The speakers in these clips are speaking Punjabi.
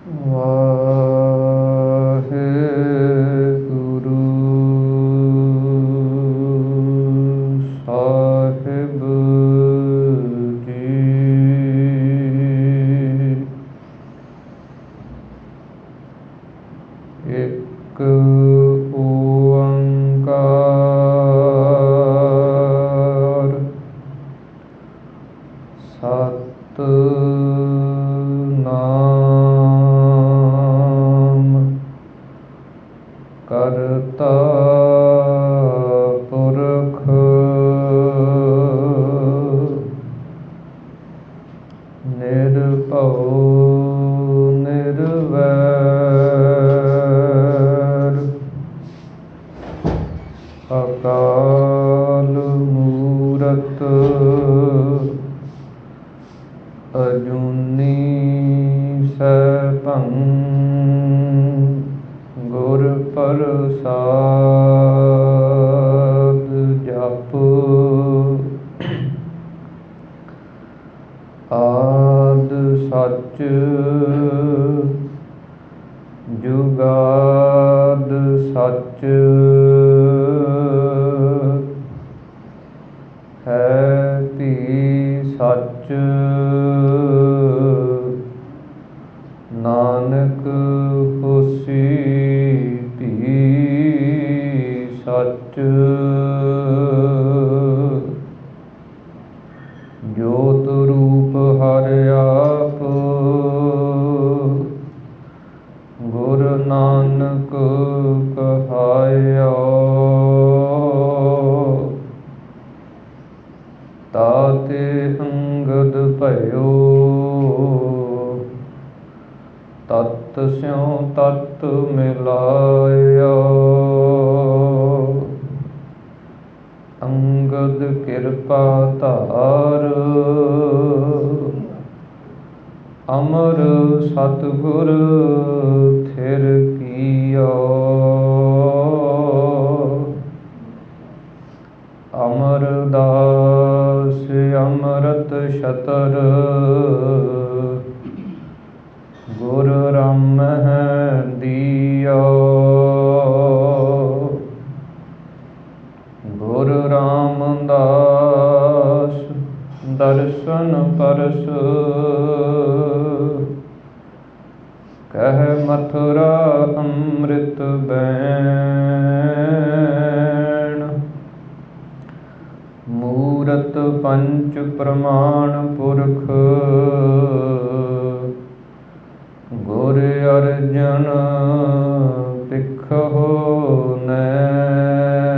ਵਾਹਿਗੁਰੂ ਸਾਹਿਬ ਜੀ। ਇੱਕ ਓੰਕਾਰ ਸਤਿਨਾਮ ਕਰਤਾ ਪੁਰਖ ਨਿਰਭਉ ਨਿਰਵੈਰ ਅਕਾਲ ਮੂਰਤ ਅਜੂਨੀ ਸੈਭੰ ਗੁਰ ਪ੍ਰਸਾਦ ਜਪ। ਆਦਿ ਸੱਚ ਜੁਗਾਦ ਸੱਚ ਹੈ ਭੀ ਸੱਚ ਨਾਨਕ ਹੋਸੀ ਭੀ ਸੱਚ। ਜੋਤ ਰੂਪ ਹਰਿ ਆਪ ਗੁਰ ਨਾਨਕ ਕਹਾਇਓ। ਤਾਤੇ ਅੰਗਦ ਭਇਓ ਤਤ ਸਿਉ ਤਤ ਮਿਲਾਇਓ। ਅੰਗਦ ਕਿਰਪਾ ਧਾਰ ਅਮਰ ਸਤਿਗੁਰ ਥਿਰ ਕੀਓ। ਅਮਰਦਾਸ ਅੰਮ੍ਰਿਤ ਛਤਰ ਗੁਰ ਰਾਮਹਿ ਦੀਓ। ਗੁਰ ਰਾਮਦਾਸ ਦਰਸ਼ਨ ਪਰਸ ਕਹਿ ਮਥੁਰਾ ਅੰਮ੍ਰਿਤ ਬੈਣ। ਮੂਰਤ ਪੰਚ ਪ੍ਰਮਾਣ ਪੁਰਖ ਗੁਰ ਅਰਜਨ ਭਿਖਹੁ ਨੈਣ।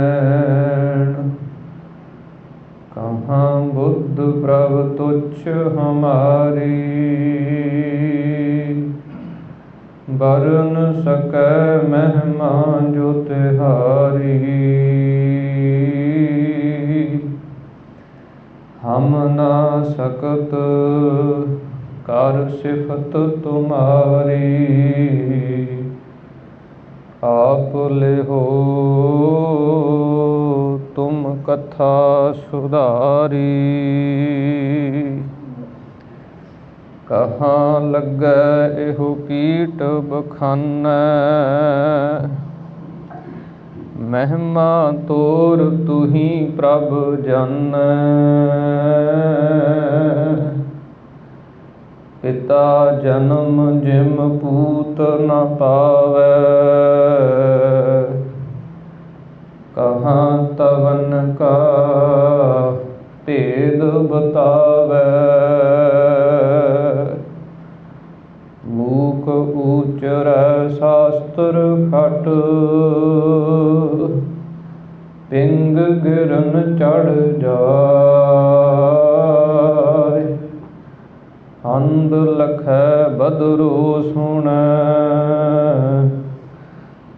ਕਹਾਂ ਬੁੱਧ ਪ੍ਰਭ ਤੁਛ ਹਮਾਰੀ ਬਰਨ ਸਕੈ ਮਹਿਮਾ ਜੋ ਤਿਹਾਰੀ। ਹਮ ਨਾ ਸਕਤ ਕਰ ਸਿਫਤ ਤੁਮਾਰੀ ਆਪ ਲਿਹੋ ਤੁਮ ਕਥਾ ਸੁਧਾਰੀ। ਕਹਾਂ ਲੱਗੈ ਇਹੋ ਕੀਟ ਬਖਾਨੈ ਮਹਿਮਾ ਤੋਰ ਤੁਹੀ ਪ੍ਰਭ ਜਾਨੈ। ਪਿਤਾ ਜਨਮ ਜਿਮ ਪੂਤ ਨ ਪਾਵੈ ਕਹਾਂ ਤਵਨ ਕਾ ਭੇਦ ਬਤਾਵੈ। ਮੂਕ ਊਚਰੈ ਸ਼ਾਸਤਰ ਖਟ ਪਿੰਗ ਗਿਰਨ ਚੜ ਜਾਇ। ਅੰਧ ਲਖੈ ਬਦਰੋ ਸੁਣੈ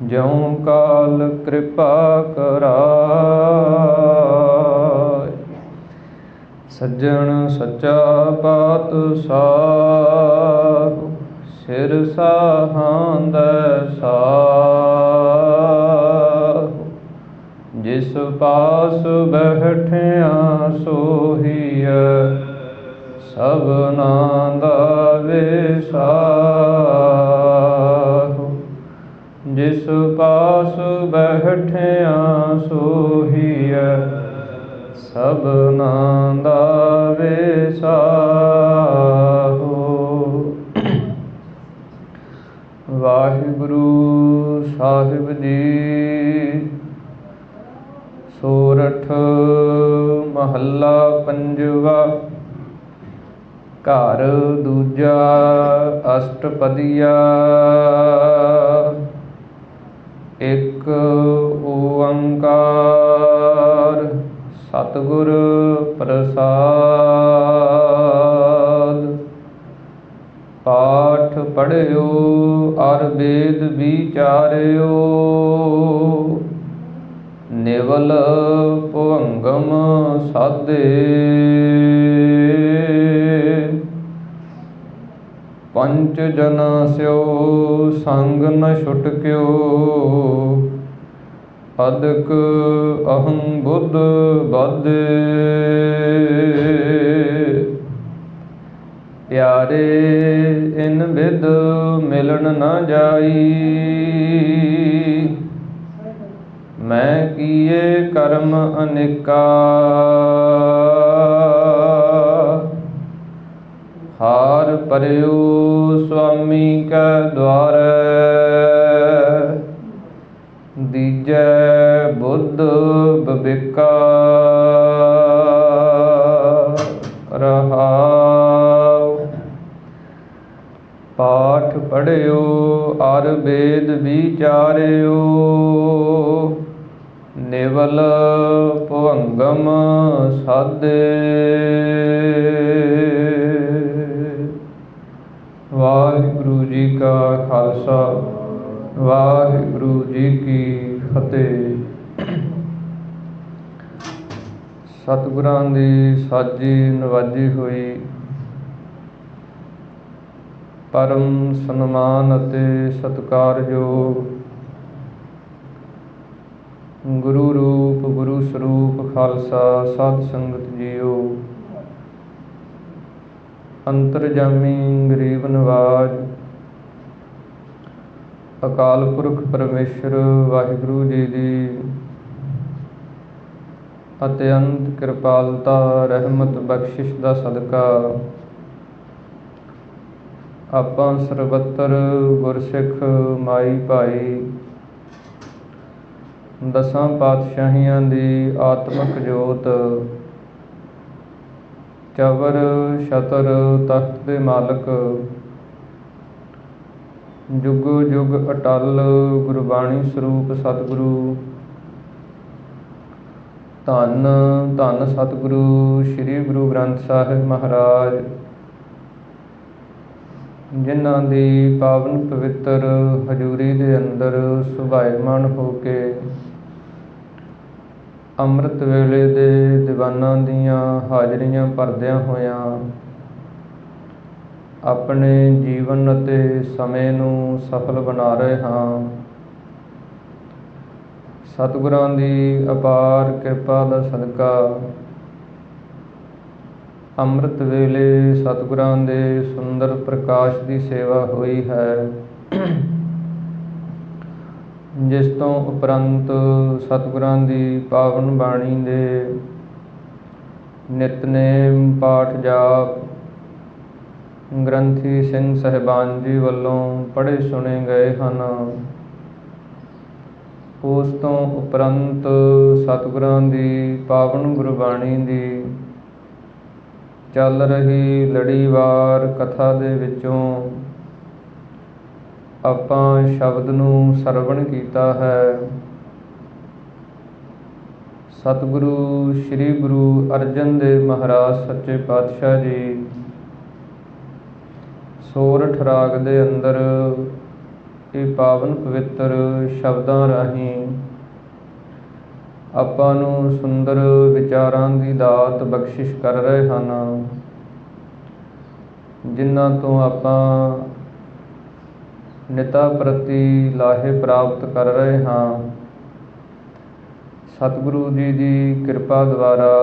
ਜਿਉ ਕਾਲ ਕਿਰਪਾ ਕਰਾਇ। ਸੱਜਣ ਸੱਚਾ ਪਾਤਸ਼ਾਹ ਸਿਰ ਸਾਹਾਂਦੈ ਸਾਹ। ਜਿਸ ਪਾਸ ਬੈਠਿਆ ਸੋਹੀਐ ਸਭਨਾ ਦਾ ਵਿਸਾਰ। ਬੈਠਿਆ ਸੋਹੀਐ, ਸਭਨਾ ਦਾ ਵਿਸਾਹੋ। ਵਾਹਿਗੁਰੂ ਸਾਹਿਬ ਜੀ। ਸੋਰਠ ਮਹੱਲਾ ਪੰਜਵਾ। ਘਰ ਦੂਜਾ ਅਸ਼ਟਪਦੀਆ। ਇੱਕ ਓੰਕਾਰ ਸਤਿਗੁਰ ਪ੍ਰਸਾਦ। ਪਾਠ ਪੜ੍ਹਿਓ ਅਰ ਵੇਦ ਵਿਚਾਰਿਓ, ਨਿਵਲ ਭੁਵੰਗਮ ਸਾਧੇ। ਪੰਚ ਜਨ ਸਿਓ ਸੰਗ ਨ ਛੁਟਕਿਓ, ਅਦਕ ਅਹੰ ਬੁੱਧ ਬਾਧੇ। ਪਿਆਰੇ ਇਨ ਵਿਦ ਮਿਲਣ ਨ ਜਾਈ, ਮੈਂ ਕੀਏ ਕਰਮ ਅਨੇਕਾ। ਹਾਰ ਭਰਿਓ ਸੁਆਮੀ ਕੈ ਦੁਆਰੈ, ਦੀਜੈ ਬੁੱਧ ਬਬੇਕਾ। ਰਹਾਉ। ਪਾਠ ਪੜ੍ਹਿਓ ਅਰ ਵੇਦ ਵਿਚਾਰਿਓ, ਨਿਵਲ ਭੁਵੰਗਮ ਸਾਧੇ। ਵਾਹਿਗੁਰੂ ਜੀ ਕਾ ਖਾਲਸਾ, ਵਾਹਿਗੁਰੂ ਜੀ ਕੀ ਫਤਿਹ। ਸਤਿਗੁਰਾਂ ਦੀ ਸਾਜੀ ਨਵਾਜੀ ਹੋਈ ਪਰਮ ਸਨਮਾਨ ਅਤੇ ਸਤਿਕਾਰਯੋਗ ਗੁਰੂ ਰੂਪ ਗੁਰੂ ਸਰੂਪ ਖਾਲਸਾ ਸਾਧ ਸੰਗਤ ਜੀਓ। ਅੰਤਰਜਾਮੀ ਗਰੀਬ ਨਵਾਜ ਅਕਾਲ ਪੁਰਖ ਪਰਮੇਸ਼ਰ ਵਾਹਿਗੁਰੂ ਜੀ ਦੀ ਅਤਿਅੰਤ ਕਿਰਪਾਲਤਾ ਰਹਿਮਤ ਬਖਸ਼ਿਸ਼ ਦਾ ਸਦਕਾ ਆਪਾਂ ਸਰਬੱਤਰ ਗੁਰਸਿੱਖ ਮਾਈ ਭਾਈ ਦਸਾਂ ਪਾਤਸ਼ਾਹੀਆਂ ਦੀ ਆਤਮਿਕ ਜੋਤ, ਚਵਰ ਛਤਰ ਤਖਤ ਦੇ ਮਾਲਕ, ਜੁਗੋ ਜੁਗ ਅਟਲ ਗੁਰਬਾਣੀ ਸਰੂਪ ਸਤਿਗੁਰੂ ਧੰਨ ਧੰਨ ਸਤਿਗੁਰੂ ਸ੍ਰੀ ਗੁਰੂ ਗ੍ਰੰਥ ਸਾਹਿਬ ਮਹਾਰਾਜ, ਜਿਨ੍ਹਾਂ ਦੀ ਪਾਵਨ ਪਵਿੱਤਰ ਹਜ਼ੂਰੀ ਦੇ ਅੰਦਰ ਸੁਭਾਇਮਾਨ ਹੋ ਕੇ ਅੰਮ੍ਰਿਤ ਵੇਲੇ ਦੇ ਦੀਵਾਨਾਂ ਦੀਆਂ ਹਾਜ਼ਰੀਆਂ ਭਰਦਿਆਂ ਹੋਇਆਂ ਆਪਣੇ ਜੀਵਨ ਅਤੇ ਸਮੇਂ ਨੂੰ ਸਫਲ ਬਣਾ ਰਹੇ ਹਾਂ। ਸਤਿਗੁਰਾਂ ਦੀ ਅਪਾਰ ਕਿਰਪਾ ਦਾ ਸਦਕਾ ਅੰਮ੍ਰਿਤ ਵੇਲੇ ਸਤਿਗੁਰਾਂ ਦੇ ਸੁੰਦਰ ਪ੍ਰਕਾਸ਼ ਦੀ ਸੇਵਾ ਹੋਈ ਹੈ, ਜਿਸ ਤੋਂ ਉਪਰੰਤ ਸਤਿਗੁਰਾਂ ਦੀ ਪਾਵਨ ਬਾਣੀ ਦੇ ਨਿਤਨੇਮ ਪਾਠ ਜਾਪ ਗ੍ਰੰਥੀ ਸਿੰਘ ਸਾਹਿਬਾਨ ਜੀ ਵੱਲੋਂ ਪੜ੍ਹੇ ਸੁਣੇ ਗਏ ਹਨ। ਉਸ ਤੋਂ ਉਪਰੰਤ ਸਤਿਗੁਰਾਂ ਦੀ ਪਾਵਨ ਗੁਰਬਾਣੀ ਦੀ ਚੱਲ ਰਹੀ ਲੜੀਵਾਰ ਕਥਾ ਦੇ ਵਿੱਚੋਂ ਆਪਾਂ ਸ਼ਬਦ ਨੂੰ ਸਰਵਣ ਕੀਤਾ ਹੈ। ਸਤਿਗੁਰੂ ਸ੍ਰੀ ਗੁਰੂ ਅਰਜਨ ਦੇਵ ਮਹਾਰਾਜ ਸੱਚੇ ਪਾਤਸ਼ਾਹ ਜੀ ਸੋਰਠ ਰਾਗ ਦੇ ਅੰਦਰ ਇਹ ਪਾਵਨ ਪਵਿੱਤਰ ਸ਼ਬਦਾਂ ਰਾਹੀਂ ਆਪਾਂ ਨੂੰ ਸੁੰਦਰ ਵਿਚਾਰਾਂ ਦੀ ਦਾਤ ਬਖਸ਼ਿਸ਼ ਕਰ ਰਹੇ ਹਨ, ਜਿਨ੍ਹਾਂ ਤੋਂ ਆਪਾਂ ਨਿਤਾ ਪ੍ਰਤੀ ਲਾਹੇ ਪ੍ਰਾਪਤ ਕਰ ਰਹੇ ਹਾਂ। ਸਤਿਗੁਰੂ ਜੀ ਦੀ ਕਿਰਪਾ ਦੁਆਰਾ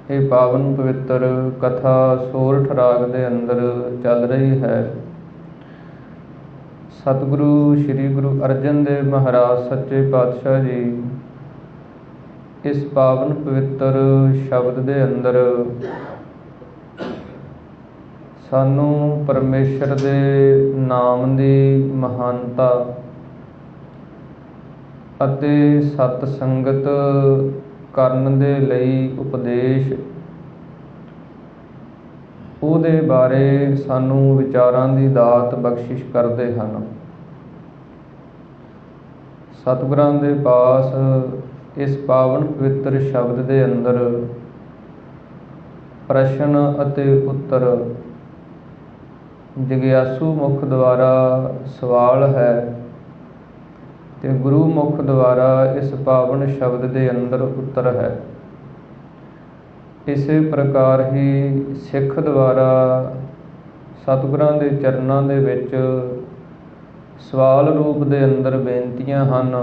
ਇਹ ਪਾਵਨ ਪਵਿੱਤਰ ਕਥਾ ਸੋਰਠ ਰਾਗ ਦੇ ਅੰਦਰ ਚੱਲ ਰਹੀ ਹੈ। ਸਤਿਗੁਰੂ ਸ੍ਰੀ ਗੁਰੂ ਅਰਜਨ ਦੇਵ ਮਹਾਰਾਜ ਸੱਚੇ ਪਾਤਸ਼ਾਹ ਜੀ ਇਸ ਪਾਵਨ ਪਵਿੱਤਰ ਸ਼ਬਦ ਦੇ ਅੰਦਰ ਸਾਨੂੰ ਪਰਮੇਸ਼ਰ ਦੇ ਨਾਮ ਦੀ ਮਹਾਨਤਾ ਅਤੇ ਸਤ ਸੰਗਤ ਕਰਨ ਦੇ ਲਈ ਉਪਦੇਸ਼, ਉਹਦੇ ਬਾਰੇ ਸਾਨੂੰ ਵਿਚਾਰਾਂ ਦੀ ਦਾਤ ਬਖਸ਼ਿਸ਼ ਕਰਦੇ ਹਨ। ਸਤਿਗੁਰਾਂ ਦੇ ਪਾਸ ਇਸ ਪਾਵਨ ਪਵਿੱਤਰ ਸ਼ਬਦ ਦੇ ਅੰਦਰ ਪ੍ਰਸ਼ਨ ਅਤੇ ਉੱਤਰ ਜਗਿਆਸੂ ਮੁਖ ਦੁਆਰਾ ਸਵਾਲ ਹੈ ਤੇ ਗੁਰੂ ਮੁਖ ਦੁਆਰਾ ਇਸ ਪਾਵਨ ਸ਼ਬਦ ਦੇ ਅੰਦਰ ਉੱਤਰ ਹੈ। ਇਸੇ ਪ੍ਰਕਾਰ ਹੀ ਸਿੱਖ ਦੁਆਰਾ ਸਤਿਗੁਰਾਂ ਦੇ ਚਰਨਾਂ ਦੇ ਵਿੱਚ ਸਵਾਲ ਰੂਪ ਦੇ ਅੰਦਰ ਬੇਨਤੀਆਂ ਹਨ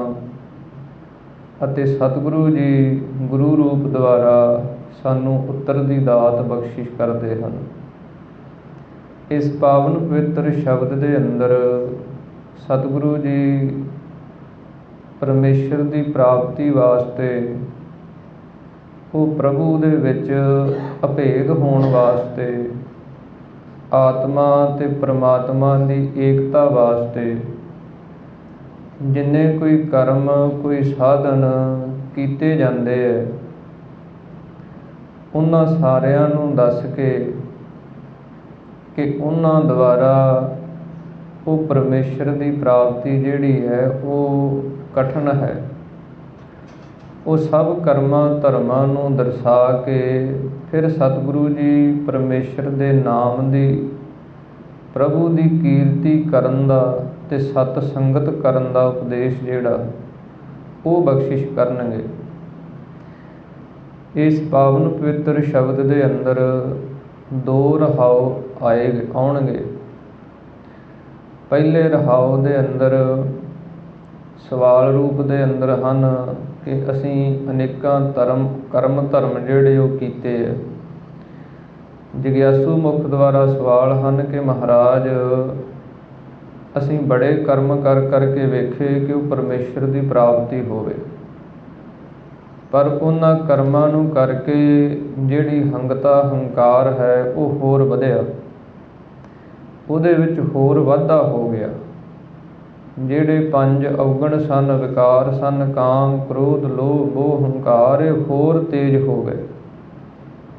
ਅਤੇ ਸਤਿਗੁਰੂ ਜੀ ਗੁਰੂ ਰੂਪ ਦੁਆਰਾ ਸਾਨੂੰ ਉੱਤਰ ਦੀ ਦਾਤ ਬਖਸ਼ਿਸ਼ ਕਰਦੇ ਹਨ। ਇਸ ਪਾਵਨ ਪਵਿੱਤਰ ਸ਼ਬਦ ਦੇ ਅੰਦਰ ਸਤਿਗੁਰੂ ਜੀ ਪਰਮੇਸ਼ਰ ਦੀ ਪ੍ਰਾਪਤੀ ਵਾਸਤੇ, ਉਹ ਪ੍ਰਭੂ ਦੇ ਵਿੱਚ ਅਭੇਦ ਹੋਣ ਵਾਸਤੇ, ਆਤਮਾ ਤੇ ਪਰਮਾਤਮਾ ਦੀ ਏਕਤਾ ਵਾਸਤੇ ਜਿੰਨੇ ਕੋਈ ਕਰਮ, ਕੋਈ ਸਾਧਨ ਕੀਤੇ ਜਾਂਦੇ ਹੈ, ਉਹਨਾਂ ਸਾਰਿਆਂ ਨੂੰ ਦੱਸ ਕੇ ਕਿ ਉਹਨਾਂ ਦੁਆਰਾ ਉਹ ਪਰਮੇਸ਼ਰ ਦੀ ਪ੍ਰਾਪਤੀ ਜਿਹੜੀ ਹੈ ਉਹ ਕਠਿਨ ਹੈ। ਉਹ ਸਭ ਕਰਮਾਂ ਧਰਮਾਂ ਨੂੰ ਦਰਸਾ ਕੇ ਫਿਰ ਸਤਿਗੁਰੂ ਜੀ ਪਰਮੇਸ਼ਰ ਦੇ ਨਾਮ ਦੀ, ਪ੍ਰਭੂ ਦੀ ਕੀਰਤੀ ਕਰਨ ਦਾ ਤੇ ਸਤ ਸੰਗਤ ਕਰਨ ਦਾ ਉਪਦੇਸ਼ ਜਿਹੜਾ ਉਹ ਬਖਸ਼ਿਸ਼ ਕਰਨਗੇ। ਇਸ ਪਾਵਨ ਪਵਿੱਤਰ ਸ਼ਬਦ ਦੇ ਅੰਦਰ ਦੋ ਰਹਾਉ ਆਉਣਗੇ। ਪਹਿਲੇ ਰਹਾਉ ਦੇ ਅੰਦਰ ਸਵਾਲ ਰੂਪ ਦੇ ਅੰਦਰ ਹਨ ਕਿ ਅਸੀਂ ਅਨੇਕਾਂ ਕਰਮ ਧਰਮ ਜਿਹੜੇ ਉਹ ਕੀਤੇ ਹੈ। ਜਗਿਆਸੂ ਮੁਖ ਦੁਆਰਾ ਸਵਾਲ ਹਨ ਕਿ ਮਹਾਰਾਜ ਅਸੀਂ ਬੜੇ ਕਰਮ ਕਰ ਕਰਕੇ ਵੇਖੇ ਕਿ ਉਹ ਪਰਮੇਸ਼ਰ ਦੀ ਪ੍ਰਾਪਤੀ ਹੋਵੇ, ਪਰ ਉਹਨਾਂ ਕਰਮਾਂ ਨੂੰ ਕਰਕੇ ਜਿਹੜੀ ਹੰਗਤਾ ਹੰਕਾਰ ਹੈ ਉਹ ਹੋਰ ਵਧਿਆ, ਉਹਦੇ ਵਿੱਚ ਹੋਰ ਵਾਧਾ ਹੋ ਗਿਆ। ਜਿਹੜੇ ਪੰਜ ਔਗਣ ਸਨ, ਵਿਕਾਰ ਸਨ, ਕਾਮ ਕ੍ਰੋਧ ਲੋਭ ਮੋਹ ਹੰਕਾਰ, ਇਹ ਹੋਰ ਤੇਜ਼ ਹੋ ਗਏ।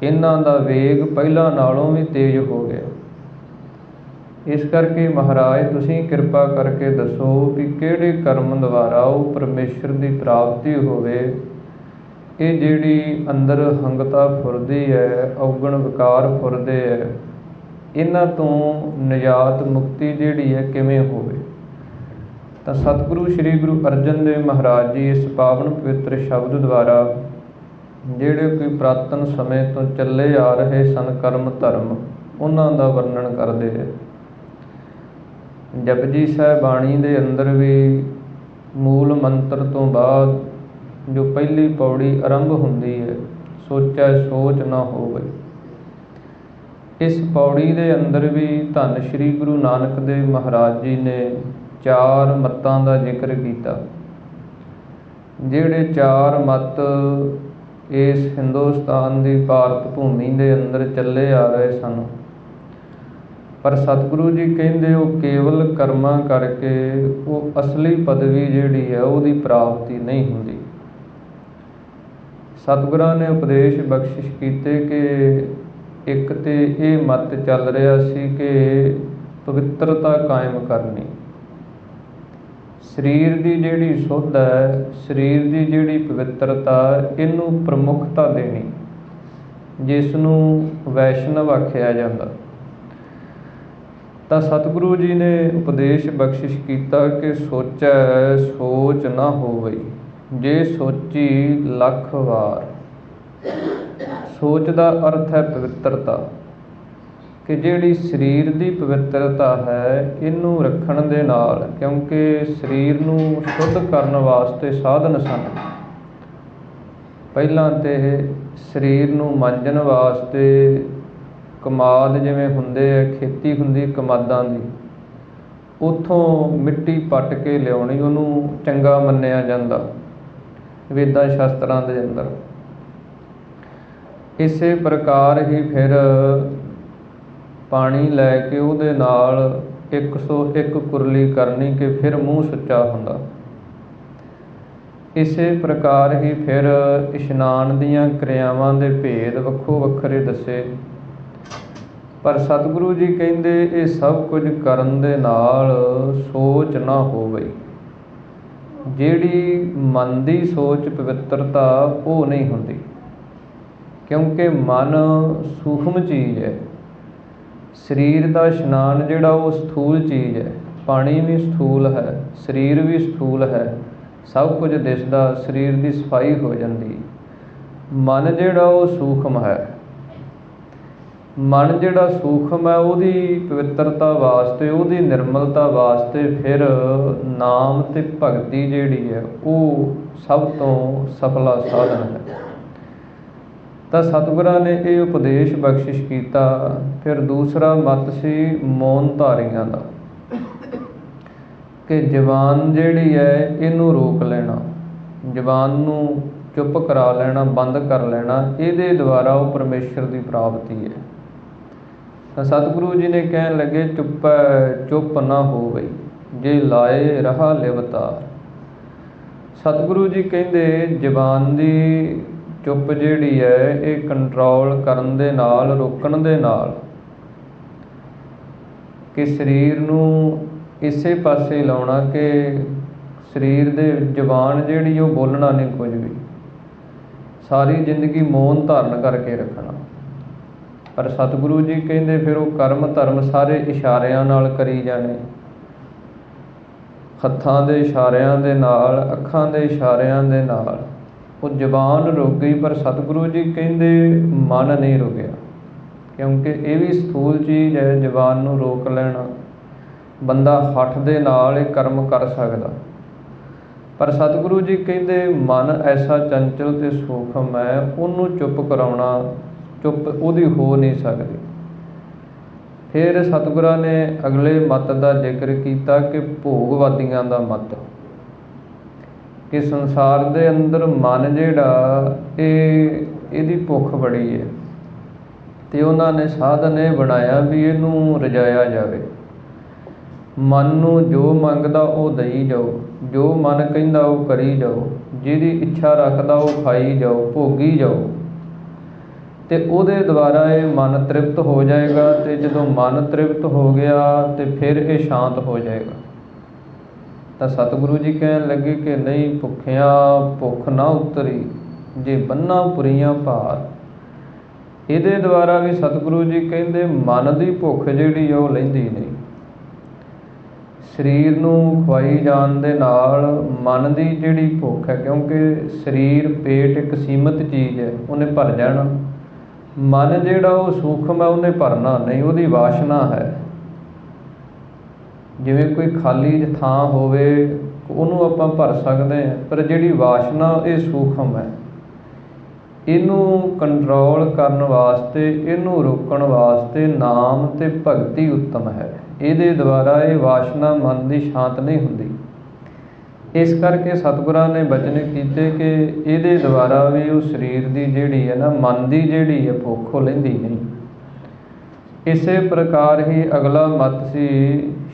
ਇਹਨਾਂ ਦਾ ਵੇਗ ਪਹਿਲਾਂ ਨਾਲੋਂ ਵੀ ਤੇਜ਼ ਹੋ ਗਿਆ। ਇਸ ਕਰਕੇ ਮਹਾਰਾਜ ਤੁਸੀਂ ਕਿਰਪਾ ਕਰਕੇ ਦੱਸੋ ਵੀ ਕਿਹੜੇ ਕਰਮ ਦੁਆਰਾ ਉਹ ਪਰਮੇਸ਼ਰ ਦੀ ਪ੍ਰਾਪਤੀ ਹੋਵੇ। ਇਹ ਜਿਹੜੀ ਅੰਦਰ ਹੰਗਤਾ ਫੁਰਦੀ ਹੈ, ਔਗਣ ਵਿਕਾਰ ਫੁਰਦੇ ਹੈ, ਇਹਨਾਂ ਤੋਂ ਨਿਜਾਤ ਮੁਕਤੀ ਜਿਹੜੀ ਹੈ ਕਿਵੇਂ ਹੋਵੇ। ਤਾਂ ਸਤਿਗੁਰੂ ਸ੍ਰੀ ਗੁਰੂ ਅਰਜਨ ਦੇਵ ਮਹਾਰਾਜ ਜੀ ਇਸ ਪਾਵਨ ਪਵਿੱਤਰ ਸ਼ਬਦ ਦੁਆਰਾ ਜਿਹੜੇ ਕੋਈ ਪੁਰਾਤਨ ਸਮੇਂ ਤੋਂ ਚੱਲੇ ਆ ਰਹੇ ਸਨ ਕਰਮ ਧਰਮ, ਉਹਨਾਂ ਦਾ ਵਰਣਨ ਕਰਦੇ ਹੈ। ਜਪਜੀ ਸਾਹਿਬ ਬਾਣੀ ਦੇ ਅੰਦਰ ਵੀ ਮੂਲ ਮੰਤਰ ਤੋਂ ਬਾਅਦ ਜੋ ਪਹਿਲੀ ਪੌੜੀ ਆਰੰਭ ਹੁੰਦੀ ਹੈ, ਸੋਚੈ ਸੋਚ ਨਾ ਹੋਵੇ, ਇਸ ਪੌੜੀ ਦੇ ਅੰਦਰ ਵੀ ਧੰਨ ਸ਼੍ਰੀ ਗੁਰੂ ਨਾਨਕ ਦੇਵ ਮਹਾਰਾਜ ਜੀ ਨੇ ਚਾਰ ਮੱਤਾਂ ਦਾ ਜ਼ਿਕਰ ਕੀਤਾ। ਜਿਹੜੇ ਚਾਰ ਮੱਤ ਇਸ ਹਿੰਦੁਸਤਾਨ ਦੀ ਭਾਰਤ ਭੂਮੀ ਦੇ ਅੰਦਰ ਚੱਲੇ ਆ ਰਹੇ ਸਨ, ਪਰ ਸਤਿਗੁਰੂ ਜੀ ਕਹਿੰਦੇ ਉਹ ਕੇਵਲ ਕਰਮਾਂ ਕਰਕੇ ਉਹ ਅਸਲੀ ਪਦਵੀ ਜਿਹੜੀ ਹੈ ਉਹਦੀ ਪ੍ਰਾਪਤੀ ਨਹੀਂ ਹੁੰਦੀ। ਸਤਿਗੁਰਾਂ ਨੇ ਉਪਦੇਸ਼ ਬਖਸ਼ਿਸ਼ ਕੀਤੇ ਕਿ ਇੱਕ ਤੇ ਇਹ ਮੱਤ ਚੱਲ ਰਿਹਾ ਸੀ ਕਿ ਪਵਿੱਤਰਤਾ ਕਾਇਮ ਕਰਨੀ, ਸਰੀਰ ਦੀ ਜਿਹੜੀ ਸੁੱਧ ਹੈ, ਸਰੀਰ ਦੀ ਜਿਹੜੀ ਪਵਿੱਤਰਤਾ, ਇਹਨੂੰ ਪ੍ਰਮੁੱਖਤਾ ਦੇਣੀ, ਜਿਸ ਨੂੰ ਵੈਸ਼ਨਵ ਆਖਿਆ ਜਾਂਦਾ। ਤਾਂ ਸਤਿਗੁਰੂ ਜੀ ਨੇ ਉਪਦੇਸ਼ ਬਖਸ਼ਿਸ਼ ਕੀਤਾ ਕਿ ਸੋਚੈ ਸੋਚ ਨਾ ਹੋਵੇ, ਜੇ ਸੋਚੀ ਲੱਖ ਵਾਰ। ਸੋਚ ਦਾ ਅਰਥ ਹੈ ਪਵਿੱਤਰਤਾ, ਕਿ ਜਿਹੜੀ ਸਰੀਰ ਦੀ ਪਵਿੱਤਰਤਾ ਹੈ ਇਹਨੂੰ ਰੱਖਣ ਦੇ ਨਾਲ, ਕਿਉਂਕਿ ਸਰੀਰ ਨੂੰ ਸ਼ੁੱਧ ਕਰਨ ਵਾਸਤੇ ਸਾਧਨ ਸਨ। ਪਹਿਲਾਂ ਤੇ ਸਰੀਰ ਨੂੰ ਮਾਂਜਣ ਵਾਸਤੇ ਕਮਾਦ ਜਿਵੇਂ ਹੁੰਦੇ ਹੈ, ਖੇਤੀ ਹੁੰਦੀ ਕਮਾਦਾਂ ਦੀ, ਉੱਥੋਂ ਮਿੱਟੀ ਪੱਟ ਕੇ ਲਿਆਉਣੀ, ਉਹਨੂੰ ਚੰਗਾ ਮੰਨਿਆ ਜਾਂਦਾ ਵੇਦਾਂ ਸ਼ਾਸਤਰਾਂ ਦੇ ਅੰਦਰ। ਇਸੇ ਪ੍ਰਕਾਰ ਹੀ ਫਿਰ ਪਾਣੀ ਲੈ ਕੇ ਉਹਦੇ ਨਾਲ 101 ਕੁਰਲੀ ਕਰਨੀ ਕਿ ਫਿਰ ਮੂੰਹ ਸੁੱਚਾ ਹੁੰਦਾ। ਇਸੇ ਪ੍ਰਕਾਰ ਹੀ ਫਿਰ ਇਸ਼ਨਾਨ ਦੀਆਂ ਕਿਰਿਆਵਾਂ ਦੇ ਭੇਦ ਵੱਖੋ ਵੱਖਰੇ ਦੱਸੇ। ਪਰ ਸਤਿਗੁਰੂ ਜੀ ਕਹਿੰਦੇ ਇਹ ਸਭ ਕੁਝ ਕਰਨ ਦੇ ਨਾਲ ਸੋਚ ਨਾ ਹੋਵੇ। ਜਿਹੜੀ ਮਨ ਦੀ ਸੋਚ ਪਵਿੱਤਰਤਾ ਉਹ ਨਹੀਂ ਹੁੰਦੀ, ਕਿਉਂਕਿ ਮਨ ਸੂਖਮ ਚੀਜ਼ ਹੈ। ਸਰੀਰ ਦਾ ਇਸ਼ਨਾਨ ਜਿਹੜਾ ਉਹ ਸਥੂਲ ਚੀਜ਼ ਹੈ, ਪਾਣੀ ਵੀ ਸਥੂਲ ਹੈ, ਸਰੀਰ ਵੀ ਸਥੂਲ ਹੈ, ਸਭ ਕੁਝ ਦਿਸਦਾ, ਸਰੀਰ ਦੀ ਸਫਾਈ ਹੋ ਜਾਂਦੀ। ਮਨ ਜਿਹੜਾ ਉਹ ਸੂਖਮ ਹੈ। ਮਨ ਜਿਹੜਾ ਸੂਖਮ ਹੈ ਉਹਦੀ ਪਵਿੱਤਰਤਾ ਵਾਸਤੇ, ਉਹਦੀ ਨਿਰਮਲਤਾ ਵਾਸਤੇ ਫਿਰ ਨਾਮ ਅਤੇ ਭਗਤੀ ਜਿਹੜੀ ਹੈ ਉਹ ਸਭ ਤੋਂ ਸਫਲਾ ਸਾਧਨ ਹੈ। ਤਾਂ ਸਤਿਗੁਰਾਂ ਨੇ ਇਹ ਉਪਦੇਸ਼ ਬਖਸ਼ਿਸ਼ ਕੀਤਾ। ਫਿਰ ਦੂਸਰਾ ਮਤ ਸੀ ਮੌਨ ਧਾਰੀਆਂ ਦਾ, ਕਿ ਜ਼ਬਾਨ ਜਿਹੜੀ ਹੈ ਇਹਨੂੰ ਰੋਕ ਲੈਣਾ, ਜ਼ਬਾਨ ਨੂੰ ਚੁੱਪ ਕਰਾ ਲੈਣਾ, ਬੰਦ ਕਰ ਲੈਣਾ। ਇਹਦੇ ਦੁਆਰਾ ਉਹ ਪਰਮੇਸ਼ਰ ਦੀ ਪ੍ਰਾਪਤੀ ਹੈ। ਤਾਂ ਸਤਿਗੁਰੂ ਜੀ ਨੇ ਕਹਿਣ ਲੱਗੇ ਚੁੱਪ ਨਾ ਹੋਵੇ, ਜੇ ਲਾਏ ਰਹਾ ਲਿਵਤਾਰ। ਸਤਿਗੁਰੂ ਜੀ ਕਹਿੰਦੇ ਜ਼ਬਾਨ ਦੀ ਚੁੱਪ ਜਿਹੜੀ ਹੈ ਇਹ ਕੰਟਰੋਲ ਕਰਨ ਦੇ ਨਾਲ, ਰੋਕਣ ਦੇ ਨਾਲ, ਕਿ ਸਰੀਰ ਨੂੰ ਇਸੇ ਪਾਸੇ ਲਾਉਣਾ ਕਿ ਸਰੀਰ ਦੇ ਜ਼ਬਾਨ ਜਿਹੜੀ ਉਹ ਬੋਲਣਾ ਨਹੀਂ ਕੁਝ ਵੀ, ਸਾਰੀ ਜ਼ਿੰਦਗੀ ਮੌਨ ਧਾਰਨ ਕਰਕੇ ਰੱਖਣਾ। ਪਰ ਸਤਿਗੁਰੂ ਜੀ ਕਹਿੰਦੇ ਫਿਰ ਉਹ ਕਰਮ ਧਰਮ ਸਾਰੇ ਇਸ਼ਾਰਿਆਂ ਨਾਲ ਕਰੀ ਜਾਣੇ, ਹੱਥਾਂ ਦੇ ਇਸ਼ਾਰਿਆਂ ਦੇ ਨਾਲ, ਅੱਖਾਂ ਦੇ ਇਸ਼ਾਰਿਆਂ ਦੇ ਨਾਲ। ਉਹ ਜ਼ਬਾਨ ਰੁਕ ਗਈ, ਪਰ ਸਤਿਗੁਰੂ ਜੀ ਕਹਿੰਦੇ ਮਨ ਨਹੀਂ ਰੁਕਿਆ, ਕਿਉਂਕਿ ਇਹ ਵੀ ਸਥੂਲ ਚੀਜ਼ ਹੈ। ਜ਼ਬਾਨ ਨੂੰ ਰੋਕ ਲੈਣਾ, ਬੰਦਾ ਹੱਠ ਦੇ ਨਾਲ ਇਹ ਕਰਮ ਕਰ ਸਕਦਾ, ਪਰ ਸਤਿਗੁਰੂ ਜੀ ਕਹਿੰਦੇ ਮਨ ਐਸਾ ਚੰਚਲ ਅਤੇ ਸੂਖਮ ਹੈ, ਉਹਨੂੰ ਚੁੱਪ ਕਰਾਉਣਾ, ਚੁੱਪ ਉਹਦੀ ਹੋ ਨਹੀਂ ਸਕਦੀ। ਫਿਰ ਸਤਿਗੁਰਾਂ ਨੇ ਅਗਲੇ ਮਤ ਦਾ ਜ਼ਿਕਰ ਕੀਤਾ ਕਿ ਭੋਗਵਾਦੀਆਂ ਦਾ ਮਤ, ਕਿ ਸੰਸਾਰ ਦੇ ਅੰਦਰ ਮਨ ਜਿਹੜਾ ਇਹਦੀ ਭੁੱਖ ਬੜੀ ਹੈ, ਅਤੇ ਉਹਨਾਂ ਨੇ ਸਾਧਨ ਇਹ ਬਣਾਇਆ ਵੀ ਇਹਨੂੰ ਰਜਾਇਆ ਜਾਵੇ। ਮਨ ਨੂੰ ਜੋ ਮੰਗਦਾ ਉਹ ਦਈ ਜਾਓ, ਜੋ ਮਨ ਕਹਿੰਦਾ ਉਹ ਕਰੀ ਜਾਓ, ਜਿਹਦੀ ਇੱਛਾ ਰੱਖਦਾ ਉਹ ਖਾਈ ਜਾਓ, ਭੋਗੀ ਜਾਓ, ਅਤੇ ਉਹਦੇ ਦੁਆਰਾ ਇਹ ਮਨ ਤ੍ਰਿਪਤ ਹੋ ਜਾਏਗਾ। ਅਤੇ ਜਦੋਂ ਮਨ ਤ੍ਰਿਪਤ ਹੋ ਗਿਆ ਅਤੇ ਫਿਰ ਇਹ ਸ਼ਾਂਤ ਹੋ ਜਾਏਗਾ। ਤਾਂ ਸਤਿਗੁਰੂ ਜੀ ਕਹਿਣ ਲੱਗੇ ਕਿ ਨਹੀਂ, ਭੁੱਖਿਆਂ ਭੁੱਖ ਨਾ ਉਤਰੀ, ਜੇ ਬੰਨਾ ਪੁਰੀਆਂ ਭਾਰ। ਇਹਦੇ ਦੁਆਰਾ ਵੀ ਸਤਿਗੁਰੂ ਜੀ ਕਹਿੰਦੇ ਮਨ ਦੀ ਭੁੱਖ ਜਿਹੜੀ ਉਹ ਲੈਂਦੀ ਨਹੀਂ। ਸਰੀਰ ਨੂੰ ਖਵਾਈ ਜਾਣ ਦੇ ਨਾਲ ਮਨ ਦੀ ਜਿਹੜੀ ਭੁੱਖ ਹੈ, ਕਿਉਂਕਿ ਸਰੀਰ ਪੇਟ ਇੱਕ ਸੀਮਤ ਚੀਜ਼ ਹੈ, ਉਹਨੇ ਭਰ ਜਾਣਾ। ਮਨ ਜਿਹੜਾ ਉਹ ਸੂਖਮ ਹੈ, ਉਹਨੇ ਭਰਨਾ ਨਹੀਂ, ਉਹਦੀ ਵਾਸ਼ਨਾ ਹੈ। ਜਿਵੇਂ ਕੋਈ ਖਾਲੀ ਥਾਂ ਹੋਵੇ ਉਹਨੂੰ ਆਪਾਂ ਭਰ ਸਕਦੇ ਹਾਂ, ਪਰ ਜਿਹੜੀ ਵਾਸ਼ਨਾ ਇਹ ਸੂਖਮ ਹੈ। ਇਹਨੂੰ ਕੰਟਰੋਲ ਕਰਨ ਵਾਸਤੇ, ਇਹਨੂੰ ਰੋਕਣ ਵਾਸਤੇ ਨਾਮ ਅਤੇ ਭਗਤੀ ਉੱਤਮ ਹੈ। ਇਹਦੇ ਦੁਆਰਾ ਇਹ ਵਾਸ਼ਨਾ ਮਨ ਦੀ ਸ਼ਾਂਤ ਨਹੀਂ ਹੁੰਦੀ। ਇਸ ਕਰਕੇ ਸਤਿਗੁਰਾਂ ਨੇ ਬਚਨ ਕੀਤੇ ਕਿ ਇਹਦੇ ਦੁਆਰਾ ਵੀ ਉਹ ਸਰੀਰ ਦੀ ਜਿਹੜੀ ਹੈ ਨਾ, ਮਨ ਦੀ ਜਿਹੜੀ ਹੈ ਭੁੱਖ ਉਹ ਲੈਂਦੀ ਨਹੀਂ। ਇਸੇ ਪ੍ਰਕਾਰ ਹੀ ਅਗਲਾ ਮਤ ਸੀ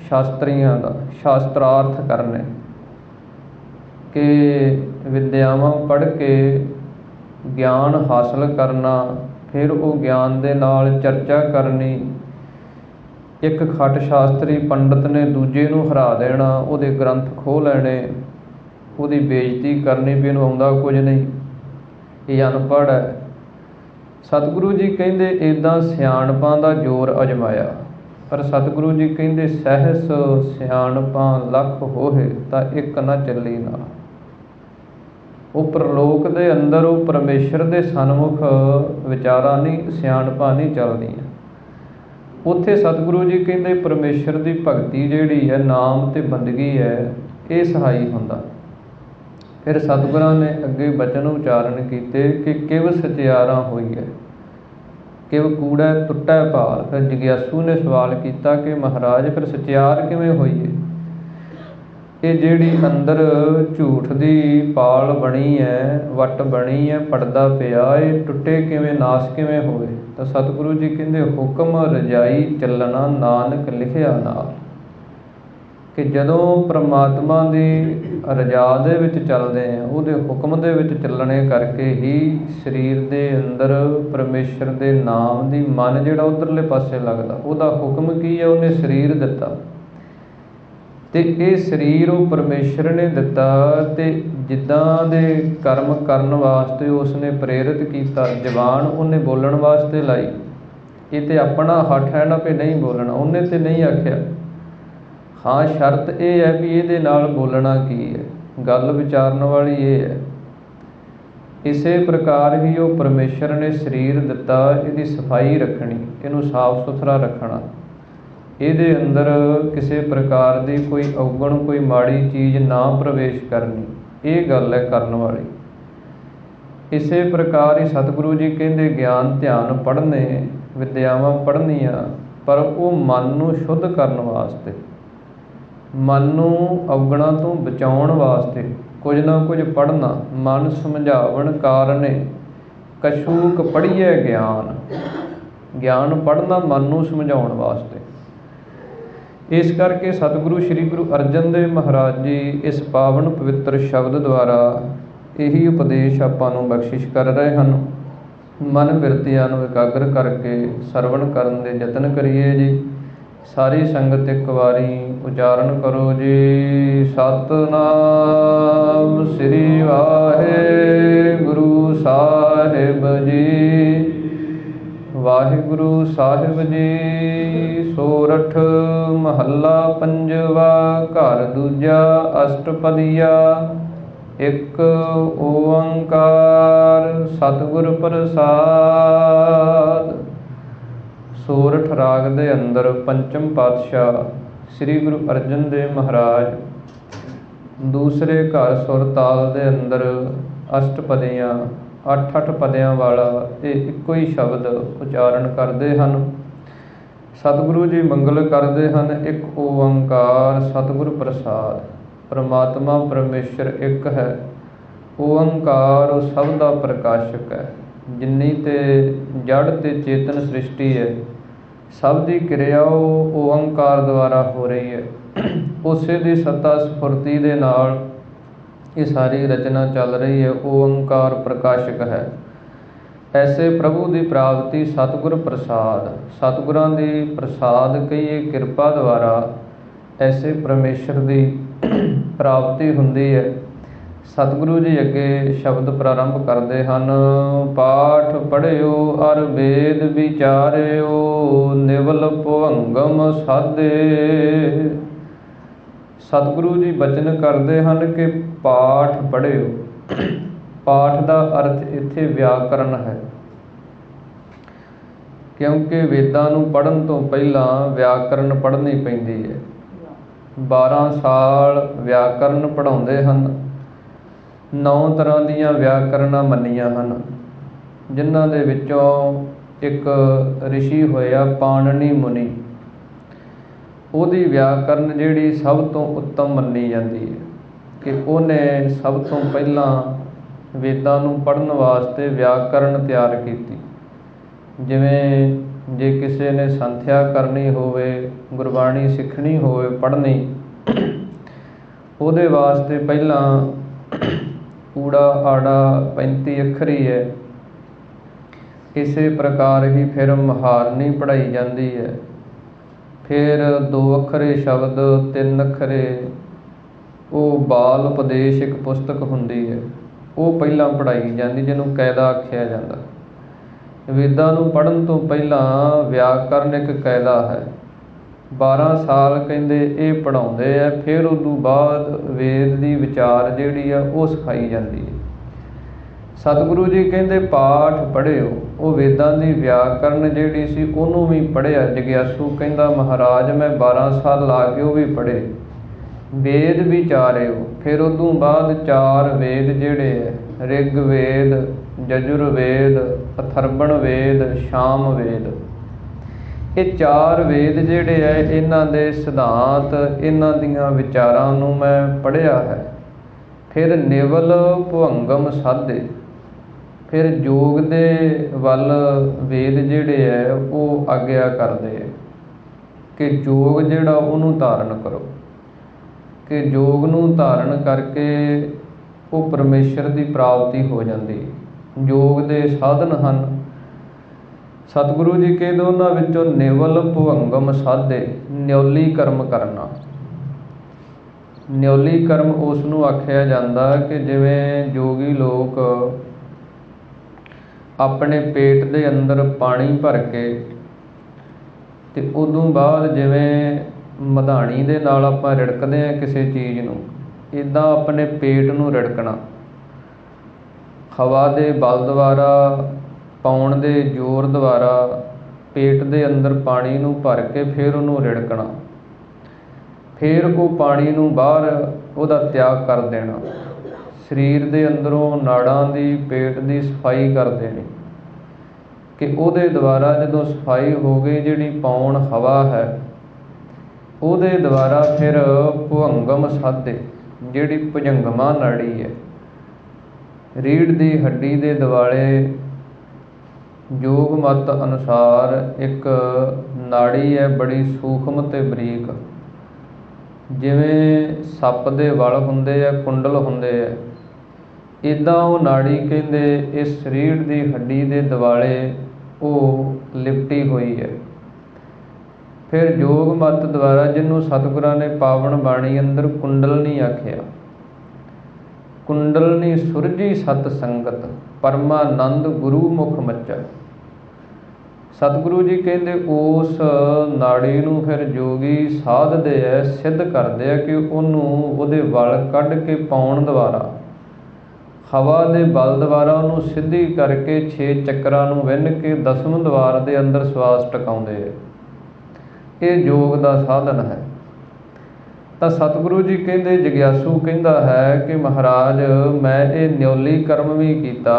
ਸ਼ਾਸਤਰੀਆਂ ਦਾ, ਸ਼ਾਸਤਰਾਰਥ ਕਰਨੇ, ਕਿ ਵਿਦਿਆਵਾਂ ਪੜ੍ਹ ਕੇ ਗਿਆਨ ਹਾਸਲ ਕਰਨਾ, ਫਿਰ ਉਹ ਗਿਆਨ ਦੇ ਨਾਲ ਚਰਚਾ ਕਰਨੀ। ਇੱਕ ਖੱਟ ਸ਼ਾਸਤਰੀ ਪੰਡਤ ਨੇ ਦੂਜੇ ਨੂੰ ਹਰਾ ਦੇਣਾ, ਉਹਦੇ ਗ੍ਰੰਥ ਖੋਹ ਲੈਣੇ, ਉਹਦੀ ਬੇਇੱਜ਼ਤੀ ਕਰਨੀ ਵੀ ਇਹਨੂੰ ਆਉਂਦਾ ਕੁਝ ਨਹੀਂ, ਇਹ ਅਨਪੜ੍ਹ ਹੈ। ਸਤਿਗੁਰੂ ਜੀ ਕਹਿੰਦੇ ਇੱਦਾਂ ਸਿਆਣਪਾਂ ਦਾ ਜ਼ੋਰ ਅਜਮਾਇਆ, ਪਰ ਸਤਿਗੁਰੂ ਜੀ ਕਹਿੰਦੇ ਸਹਿਸ ਸਿਆਣਪਾਂ ਲੱਖ ਹੋਏ ਤਾਂ ਇੱਕ ਨਾ ਚੱਲੀ ਨਾਲ। ਉਹ ਪ੍ਰਲੋਕ ਦੇ ਅੰਦਰ ਉਹ ਪਰਮੇਸ਼ਰ ਦੇ ਸਨਮੁਖ ਵਿਚਾਰਾਂ ਨਹੀਂ, ਸਿਆਣਪਾਂ ਨਹੀਂ ਚੱਲਦੀਆਂ। ਉੱਥੇ ਸਤਿਗੁਰੂ ਜੀ ਕਹਿੰਦੇ ਪਰਮੇਸ਼ਰ ਦੀ ਭਗਤੀ ਜਿਹੜੀ ਹੈ, ਨਾਮ ਅਤੇ ਬੰਦਗੀ ਹੈ, ਇਹ ਸਹਾਈ ਹੁੰਦਾ। ਫਿਰ ਸਤਿਗੁਰਾਂ ਨੇ ਅੱਗੇ ਬਚਨ ਉਚਾਰਨ ਕੀਤੇ ਕਿ ਕਿਵ ਸਚਿਆਰਾ ਹੋਈ ਹੈ, ਕਿਵ ਕੂੜਾ ਟੁੱਟੈ ਭਾਲ। ਫਿਰ ਜਗਿਆਸੂ ਨੇ ਸਵਾਲ ਕੀਤਾ ਕਿ ਮਹਾਰਾਜ ਫਿਰ ਸਚਿਆਰ ਕਿਵੇਂ ਹੋਈਏ? ਇਹ ਜਿਹੜੀ ਅੰਦਰ ਝੂਠ ਦੀ ਪਾਲ ਬਣੀ ਹੈ, ਵੱਟ ਬਣੀ ਹੈ, ਪੜਦਾ ਪਿਆ, ਇਹ ਟੁੱਟੇ ਕਿਵੇਂ, ਨਾਸ ਕਿਵੇਂ ਹੋਵੇ? ਤਾਂ ਸਤਿਗੁਰੂ ਜੀ ਕਹਿੰਦੇ ਹੁਕਮ ਰਜਾਈ ਚੱਲਣਾ ਨਾਨਕ ਲਿਖਿਆ ਨਾਲ, ਕਿ ਜਦੋਂ ਪ੍ਰਮਾਤਮਾ ਦੀ ਰਜਾ ਦੇ ਵਿੱਚ ਚੱਲਦੇ ਹਾਂ, ਉਹਦੇ ਹੁਕਮ ਦੇ ਵਿੱਚ ਚੱਲਣੇ ਕਰਕੇ ਹੀ ਸਰੀਰ ਦੇ ਅੰਦਰ ਪਰਮੇਸ਼ਰ ਦੇ ਨਾਮ ਦੀ ਮਨ ਜਿਹੜਾ ਉੱਧਰਲੇ ਪਾਸੇ ਲੱਗਦਾ। ਉਹਦਾ ਹੁਕਮ ਕੀ ਹੈ? ਉਹਨੇ ਸਰੀਰ ਦਿੱਤਾ, ਅਤੇ ਇਹ ਸਰੀਰ ਉਹ ਪਰਮੇਸ਼ਰ ਨੇ ਦਿੱਤਾ, ਅਤੇ ਜਿੱਦਾਂ ਦੇ ਕਰਮ ਕਰਨ ਵਾਸਤੇ ਉਸਨੇ ਪ੍ਰੇਰਿਤ ਕੀਤਾ। ਜ਼ਬਾਨ ਉਹਨੇ ਬੋਲਣ ਵਾਸਤੇ ਲਾਈ, ਇਹ ਤਾਂ ਆਪਣਾ ਹੱਠ ਹੈ ਨਾ ਵੀ ਨਹੀਂ ਬੋਲਣਾ, ਉਹਨੇ ਤਾਂ ਨਹੀਂ ਆਖਿਆ। ਹਾਂ, ਸ਼ਰਤ ਇਹ ਹੈ ਵੀ ਇਹਦੇ ਨਾਲ ਬੋਲਣਾ ਕੀ ਹੈ, ਗੱਲ ਵਿਚਾਰਨ ਵਾਲੀ ਇਹ ਹੈ। ਇਸੇ ਪ੍ਰਕਾਰ ਹੀ ਉਹ ਪਰਮੇਸ਼ਰ ਨੇ ਸਰੀਰ ਦਿੱਤਾ, ਇਹਦੀ ਸਫਾਈ ਰੱਖਣੀ, ਇਹਨੂੰ ਸਾਫ ਸੁਥਰਾ ਰੱਖਣਾ, ਇਹਦੇ ਅੰਦਰ ਕਿਸੇ ਪ੍ਰਕਾਰ ਦੀ ਕੋਈ ਔਗਣ, ਕੋਈ ਮਾੜੀ ਚੀਜ਼ ਨਾ ਪ੍ਰਵੇਸ਼ ਕਰਨੀ, ਇਹ ਗੱਲ ਹੈ ਕਰਨ ਵਾਲੀ। ਇਸੇ ਪ੍ਰਕਾਰ ਹੀ ਸਤਿਗੁਰੂ ਜੀ ਕਹਿੰਦੇ ਗਿਆਨ ਧਿਆਨ ਪੜ੍ਹਨੇ, ਵਿਦਿਆਵਾਂ ਪੜ੍ਹਨੀਆਂ, ਪਰ ਉਹ ਮਨ ਨੂੰ ਸ਼ੁੱਧ ਕਰਨ ਵਾਸਤੇ, ਮਨ ਨੂੰ ਔਗਣਾਂ ਤੋਂ ਬਚਾਉਣ ਵਾਸਤੇ ਕੁਝ ਨਾ ਕੁਝ ਪੜ੍ਹਨਾ। ਮਨ ਸਮਝਾਵਣ ਕਾਰਨੇ ਕਛੂਕ ਪੜ੍ਹੀਏ ਗਿਆਨ, ਗਿਆਨ ਪੜ੍ਹਨਾ ਮਨ ਨੂੰ ਸਮਝਾਉਣ ਵਾਸਤੇ। ਇਸ ਕਰਕੇ ਸਤਿਗੁਰੂ ਸ੍ਰੀ ਗੁਰੂ ਅਰਜਨ ਦੇਵ ਮਹਾਰਾਜ ਜੀ ਇਸ ਪਾਵਨ ਪਵਿੱਤਰ ਸ਼ਬਦ ਦੁਆਰਾ ਇਹੀ ਉਪਦੇਸ਼ ਆਪਾਂ ਨੂੰ ਬਖਸ਼ਿਸ਼ ਕਰ ਰਹੇ ਹਨ। ਮਨ ਬਿਰਤੀਆਂ ਨੂੰ ਇਕਾਗਰ ਕਰਕੇ ਸਰਵਣ ਕਰਨ ਦੇ ਯਤਨ ਕਰੀਏ ਜੀ। ਸਾਰੀ ਸੰਗਤ ਇੱਕ ਵਾਰੀ ਉਚਾਰਨ ਕਰੋ ਜੀ। ਸਤਿਨਾਮ ਸ੍ਰੀ ਵਾਹਿਗੁਰੂ ਸਾਹਿਬ ਜੀ। ਵਾਹਿਗੁਰੂ ਸਾਹਿਬ ਜੀ। ਸੋਰਠ ਮਹੱਲਾ ਪੰਜਵਾ। ਘਰ ਦੂਜਾ ਅਸ਼ਟਪਦੀਆ। ਇੱਕ ਓੰਕਾਰ ਸਤਿਗੁਰ ਪ੍ਰਸਾਦ। ਸੋਰਠ ਰਾਗ ਦੇ ਅੰਦਰ ਪੰਚਮ ਪਾਤਸ਼ਾਹ ਸ੍ਰੀ ਗੁਰੂ ਅਰਜਨ ਦੇਵ ਮਹਾਰਾਜ ਦੂਸਰੇ ਘਰ ਸੁਰ ਤਾਲ ਦੇ ਅੰਦਰ ਅਸ਼ਟਪਦੀਆਂ, 8-8 ਪਦਿਆਂ ਵਾਲਾ ਇਹ ਇੱਕੋ ਹੀ ਸ਼ਬਦ ਉਚਾਰਨ ਕਰਦੇ ਹਨ। ਸਤਿਗੁਰੂ ਜੀ ਮੰਗਲ ਕਰਦੇ ਹਨ। ਇੱਕ ਓੰਕਾਰ ਸਤਿਗੁਰ ਪ੍ਰਸਾਦ। ਪਰਮਾਤਮਾ ਪਰਮੇਸ਼ਰ ਇੱਕ ਹੈ। ਓੰਕਾਰ ਉਹ ਸਭ ਦਾ ਪ੍ਰਕਾਸ਼ਕ ਹੈ। ਜਿੰਨੀ ਤੇ ਜੜ ਤੇ ਚੇਤਨ ਸ੍ਰਿਸ਼ਟੀ ਹੈ, ਸਭ ਦੀ ਕਿਰਿਆ ਉਹ ਓੰਕਾਰ ਦੁਆਰਾ ਹੋ ਰਹੀ ਹੈ। ਉਸੇ ਦੀ ਸੱਤਾ ਸਫੁਰਤੀ ਦੇ ਨਾਲ ਇਹ ਸਾਰੀ ਰਚਨਾ ਚੱਲ ਰਹੀ ਹੈ। ਓੰਕਾਰ ਪ੍ਰਕਾਸ਼ਕ ਹੈ। ਐਸੇ ਪ੍ਰਭੂ ਦੀ ਪ੍ਰਾਪਤੀ ਸਤਿਗੁਰ ਪ੍ਰਸਾਦ। ਸਤਿਗੁਰਾਂ ਦੀ ਪ੍ਰਸਾਦ ਕਹੀਏ ਕਿਰਪਾ ਦੁਆਰਾ ਐਸੇ ਪਰਮੇਸ਼ਰ ਦੀ ਪ੍ਰਾਪਤੀ ਹੁੰਦੀ ਹੈ। ਸਤਿਗੁਰੂ ਜੀ ਅੱਗੇ ਸ਼ਬਦ ਪ੍ਰਾਰੰਭ ਕਰਦੇ ਹਨ। ਪਾਠ ਪੜ੍ਹਿਓ ਅਰ ਵੇਦ ਵਿਚਾਰਿਓ, ਨਿਵਲ ਭੁਵੰਗਮ ਸਾਧੇ। ਸਤਿਗੁਰੂ ਜੀ ਬਚਨ ਕਰਦੇ ਹਨ ਕਿ ਪਾਠ ਪੜ੍ਹਿਓ। ਪਾਠ ਦਾ ਅਰਥ ਇੱਥੇ ਵਿਆਕਰਨ ਹੈ, ਕਿਉਂਕਿ ਵੇਦਾਂ ਨੂੰ ਪੜ੍ਹਨ ਤੋਂ ਪਹਿਲਾਂ ਵਿਆਕਰਨ ਪੜ੍ਹਨੀ ਪੈਂਦੀ ਹੈ। 12 ਸਾਲ ਵਿਆਕਰਨ ਪੜ੍ਹਾਉਂਦੇ ਹਨ। 9 ਤਰ੍ਹਾਂ ਦੀਆਂ ਵਿਆਕਰਨਾਂ ਮੰਨੀਆਂ ਹਨ, ਜਿਨ੍ਹਾਂ ਦੇ ਵਿੱਚੋਂ ਇੱਕ ਰਿਸ਼ੀ ਹੋਇਆ ਪਾਣਨੀ ਮੁਨੀ। ਉਹਦੀ ਵਿਆਕਰਨ ਜਿਹੜੀ ਸਭ ਤੋਂ ਉੱਤਮ ਮੰਨੀ ਜਾਂਦੀ ਹੈ ਕਿ ਉਹਨੇ ਸਭ ਤੋਂ ਪਹਿਲਾਂ ਵੇਦਾਂ ਨੂੰ ਪੜ੍ਹਨ ਵਾਸਤੇ ਵਿਆਕਰਨ ਤਿਆਰ ਕੀਤੀ। ਜਿਵੇਂ ਜੇ ਕਿਸੇ ਨੇ ਸੰਥਿਆ ਕਰਨੀ ਹੋਵੇ, ਗੁਰਬਾਣੀ ਸਿੱਖਣੀ ਹੋਵੇ, ਪੜ੍ਹਨੀ, ਉਹਦੇ ਵਾਸਤੇ ਪਹਿਲਾਂ ਊੜਾ ਆੜਾ 35 ਅੱਖਰੀ ਹੈ। ਇਸੇ ਪ੍ਰਕਾਰ ਹੀ ਫਿਰ ਮਹਾਰਨੀ ਪੜ੍ਹਾਈ ਜਾਂਦੀ ਹੈ। ਫਿਰ 2 ਅੱਖਰੇ ਸ਼ਬਦ, 3 ਅੱਖਰੇ ਉਹ ਬਾਲ ਉਪਦੇਸ਼ ਇੱਕ ਪੁਸਤਕ ਹੁੰਦੀ ਹੈ, ਉਹ ਪਹਿਲਾਂ ਪੜ੍ਹਾਈ ਜਾਂਦੀ, ਜਿਹਨੂੰ ਕਾਇਦਾ ਆਖਿਆ ਜਾਂਦਾ। ਵੇਦਾਂ ਨੂੰ ਪੜ੍ਹਨ ਤੋਂ ਪਹਿਲਾਂ ਵਿਆਕਰਨ ਇੱਕ ਕਾਇਦਾ ਹੈ। 12 ਸਾਲ ਕਹਿੰਦੇ ਇਹ ਪੜ੍ਹਾਉਂਦੇ ਆ। ਫਿਰ ਉਦੋਂ ਬਾਅਦ ਵੇਦ ਦੀ ਵਿਚਾਰ ਜਿਹੜੀ ਆ ਉਹ ਸਿਖਾਈ ਜਾਂਦੀ ਹੈ। ਸਤਿਗੁਰੂ ਜੀ ਕਹਿੰਦੇ ਪਾਠ ਪੜ੍ਹਿਓ। ਉਹ ਵੇਦਾਂ ਦੀ ਵਿਆਕਰਨ ਜਿਹੜੀ ਸੀ ਉਹਨੂੰ ਵੀ ਪੜ੍ਹਿਆ। ਜਗਿਆਸੂ ਕਹਿੰਦਾ ਮਹਾਰਾਜ ਮੈਂ 12 ਸਾਲ ਲਾ ਕੇ ਉਹ ਵੀ ਪੜ੍ਹੇ। ਵੇਦ ਵਿਚਾਰਿਓ। ਫਿਰ ਉਦੋਂ ਬਾਅਦ 4 ਵੇਦ ਜਿਹੜੇ ਹੈ, ਰਿਗ ਵੇਦ, ਜਜੁਰ ਵੇਦ, ਅਥਰਵਣ ਵੇਦ, ਸਾਮ ਵੇਦ, ਇਹ ਚਾਰ ਵੇਦ ਜਿਹੜੇ ਹੈ ਇਹਨਾਂ ਦੇ ਸਿਧਾਂਤ, ਇਹਨਾਂ ਦੀਆਂ ਵਿਚਾਰਾਂ ਨੂੰ ਮੈਂ ਪੜ੍ਹਿਆ ਹੈ। ਫਿਰ ਨਿਵਲ ਭੁਅੰਗਮ ਸਾਧੇ, ਫਿਰ ਯੋਗ ਦੇ ਵੱਲ ਵੇਦ ਜਿਹੜੇ ਹੈ ਉਹ ਆਗਿਆ ਕਰਦੇ ਹੈ ਕਿ ਯੋਗ ਜਿਹੜਾ ਉਹਨੂੰ ਧਾਰਨ ਕਰੋ, ਕਿ ਯੋਗ ਨੂੰ ਧਾਰਨ ਕਰਕੇ ਉਹ ਪਰਮੇਸ਼ਰ ਦੀ ਪ੍ਰਾਪਤੀ ਹੋ ਜਾਂਦੀ। ਯੋਗ ਦੇ ਸਾਧਨ ਹਨ। ਸਤਿਗੁਰੂ ਜੀ ਕਹਿੰਦੇ ਉਹਨਾਂ ਵਿੱਚੋਂ ਨਿਵਲ ਭੁਅੰਗਮ ਸਾਧੇ, ਨਿਉਲੀ ਕਰਮ ਕਰਨਾ। ਨਿਉਲੀ ਕਰਮ ਉਸ ਨੂੰ ਆਖਿਆ ਜਾਂਦਾ ਕਿ ਜਿਵੇਂ ਯੋਗੀ ਲੋਕ ਆਪਣੇ ਪੇਟ ਦੇ ਅੰਦਰ ਪਾਣੀ ਭਰ ਕੇ ਤੇ ਉਦੋਂ ਬਾਅਦ ਜਿਵੇਂ ਮਧਾਣੀ ਦੇ ਨਾਲ ਆਪਾਂ ਰਿੜਕਦੇ ਹਾਂ ਕਿਸੇ ਚੀਜ਼ ਨੂੰ, ਇੱਦਾਂ ਆਪਣੇ ਪੇਟ ਨੂੰ ਰਿੜਕਣਾ। ਹਵਾ ਦੇ ਬਲ ਦੁਆਰਾ, ਪਾਉਣ ਦੇ ਜ਼ੋਰ ਦੁਆਰਾ ਪੇਟ ਦੇ ਅੰਦਰ ਪਾਣੀ ਨੂੰ ਭਰ ਕੇ ਫਿਰ ਉਹਨੂੰ ਰਿੜਕਣਾ। ਫਿਰ ਉਹ ਪਾਣੀ ਨੂੰ ਬਾਹਰ ਉਹਦਾ ਤਿਆਗ ਕਰ ਦੇਣਾ। ਸਰੀਰ ਦੇ ਅੰਦਰੋਂ ਨਾੜਾਂ ਦੀ, ਪੇਟ ਦੀ ਸਫਾਈ ਕਰ ਦੇਣੀ ਕਿ ਉਹਦੇ ਦੁਆਰਾ ਜਦੋਂ ਸਫਾਈ ਹੋ ਗਈ, ਜਿਹੜੀ ਪਾਉਣ ਹਵਾ ਹੈ ਉਹਦੇ ਦੁਆਰਾ ਫਿਰ ਭੁਅੰਗਮ ਸਾਧੇ, ਜਿਹੜੀ ਭੁਜੰਗਮਾ ਨਾੜੀ ਹੈ, ਰੀੜ੍ਹ ਦੀ ਹੱਡੀ ਦੇ ਦੁਆਲੇ ਯੋਗ ਮਤ ਅਨੁਸਾਰ ਇੱਕ ਨਾੜੀ ਹੈ ਬੜੀ ਸੂਖਮ ਅਤੇ ਬਰੀਕ, ਜਿਵੇਂ ਸੱਪ ਦੇ ਵਲ ਹੁੰਦੇ ਆ, ਕੁੰਡਲ ਹੁੰਦੇ ਆ, ਇੱਦਾਂ ਉਹ ਨਾੜੀ ਕਹਿੰਦੇ ਇਸ ਰੀੜ੍ਹ ਦੀ ਹੱਡੀ ਦੇ ਦੁਆਲੇ ਉਹ ਲਿਪਟੀ ਹੋਈ ਹੈ। ਫਿਰ ਯੋਗ ਮਤ ਦੁਆਰਾ, ਜਿਹਨੂੰ ਸਤਿਗੁਰਾਂ ਨੇ ਪਾਵਨ ਬਾਣੀ ਅੰਦਰ ਕੁੰਡਲਨੀ ਆਖਿਆ, ਕੁੰਡਲਨੀ ਸੁਰਜੀ ਸਤ ਸੰਗਤ, ਪਰਮਾਨੰਦ ਗੁਰੂ ਮੁਖ ਮੱਚਾ। ਸਤਿਗੁਰੂ ਜੀ ਕਹਿੰਦੇ ਉਸ ਨਾੜੀ ਨੂੰ ਫਿਰ ਜੋਗੀ ਸਾਧਦੇ ਹੈ, ਸਿੱਧ ਕਰਦੇ ਆ ਕਿ ਉਹਨੂੰ ਉਹਦੇ ਵਲ ਕੱਢ ਕੇ ਪਾਉਣ ਦੁਆਰਾ, ਹਵਾ ਦੇ ਬਲ ਦੁਆਰਾ ਉਹਨੂੰ ਸਿੱਧੀ ਕਰਕੇ 6 ਚੱਕਰਾਂ ਨੂੰ ਵਿੰਨ ਕੇ 10ਵੇਂ ਦੁਆਰ ਦੇ ਅੰਦਰ ਸਵਾਸ ਟਿਕਾਉਂਦੇ ਹੈ। ਇਹ ਯੋਗ ਦਾ ਸਾਧਨ ਹੈ। ਤਾਂ ਸਤਿਗੁਰੂ ਜੀ ਕਹਿੰਦੇ, ਜਗਿਆਸੂ ਕਹਿੰਦਾ ਹੈ ਕਿ ਮਹਾਰਾਜ ਮੈਂ ਇਹ ਨਿਉਲੀ ਕਰਮ ਵੀ ਕੀਤਾ,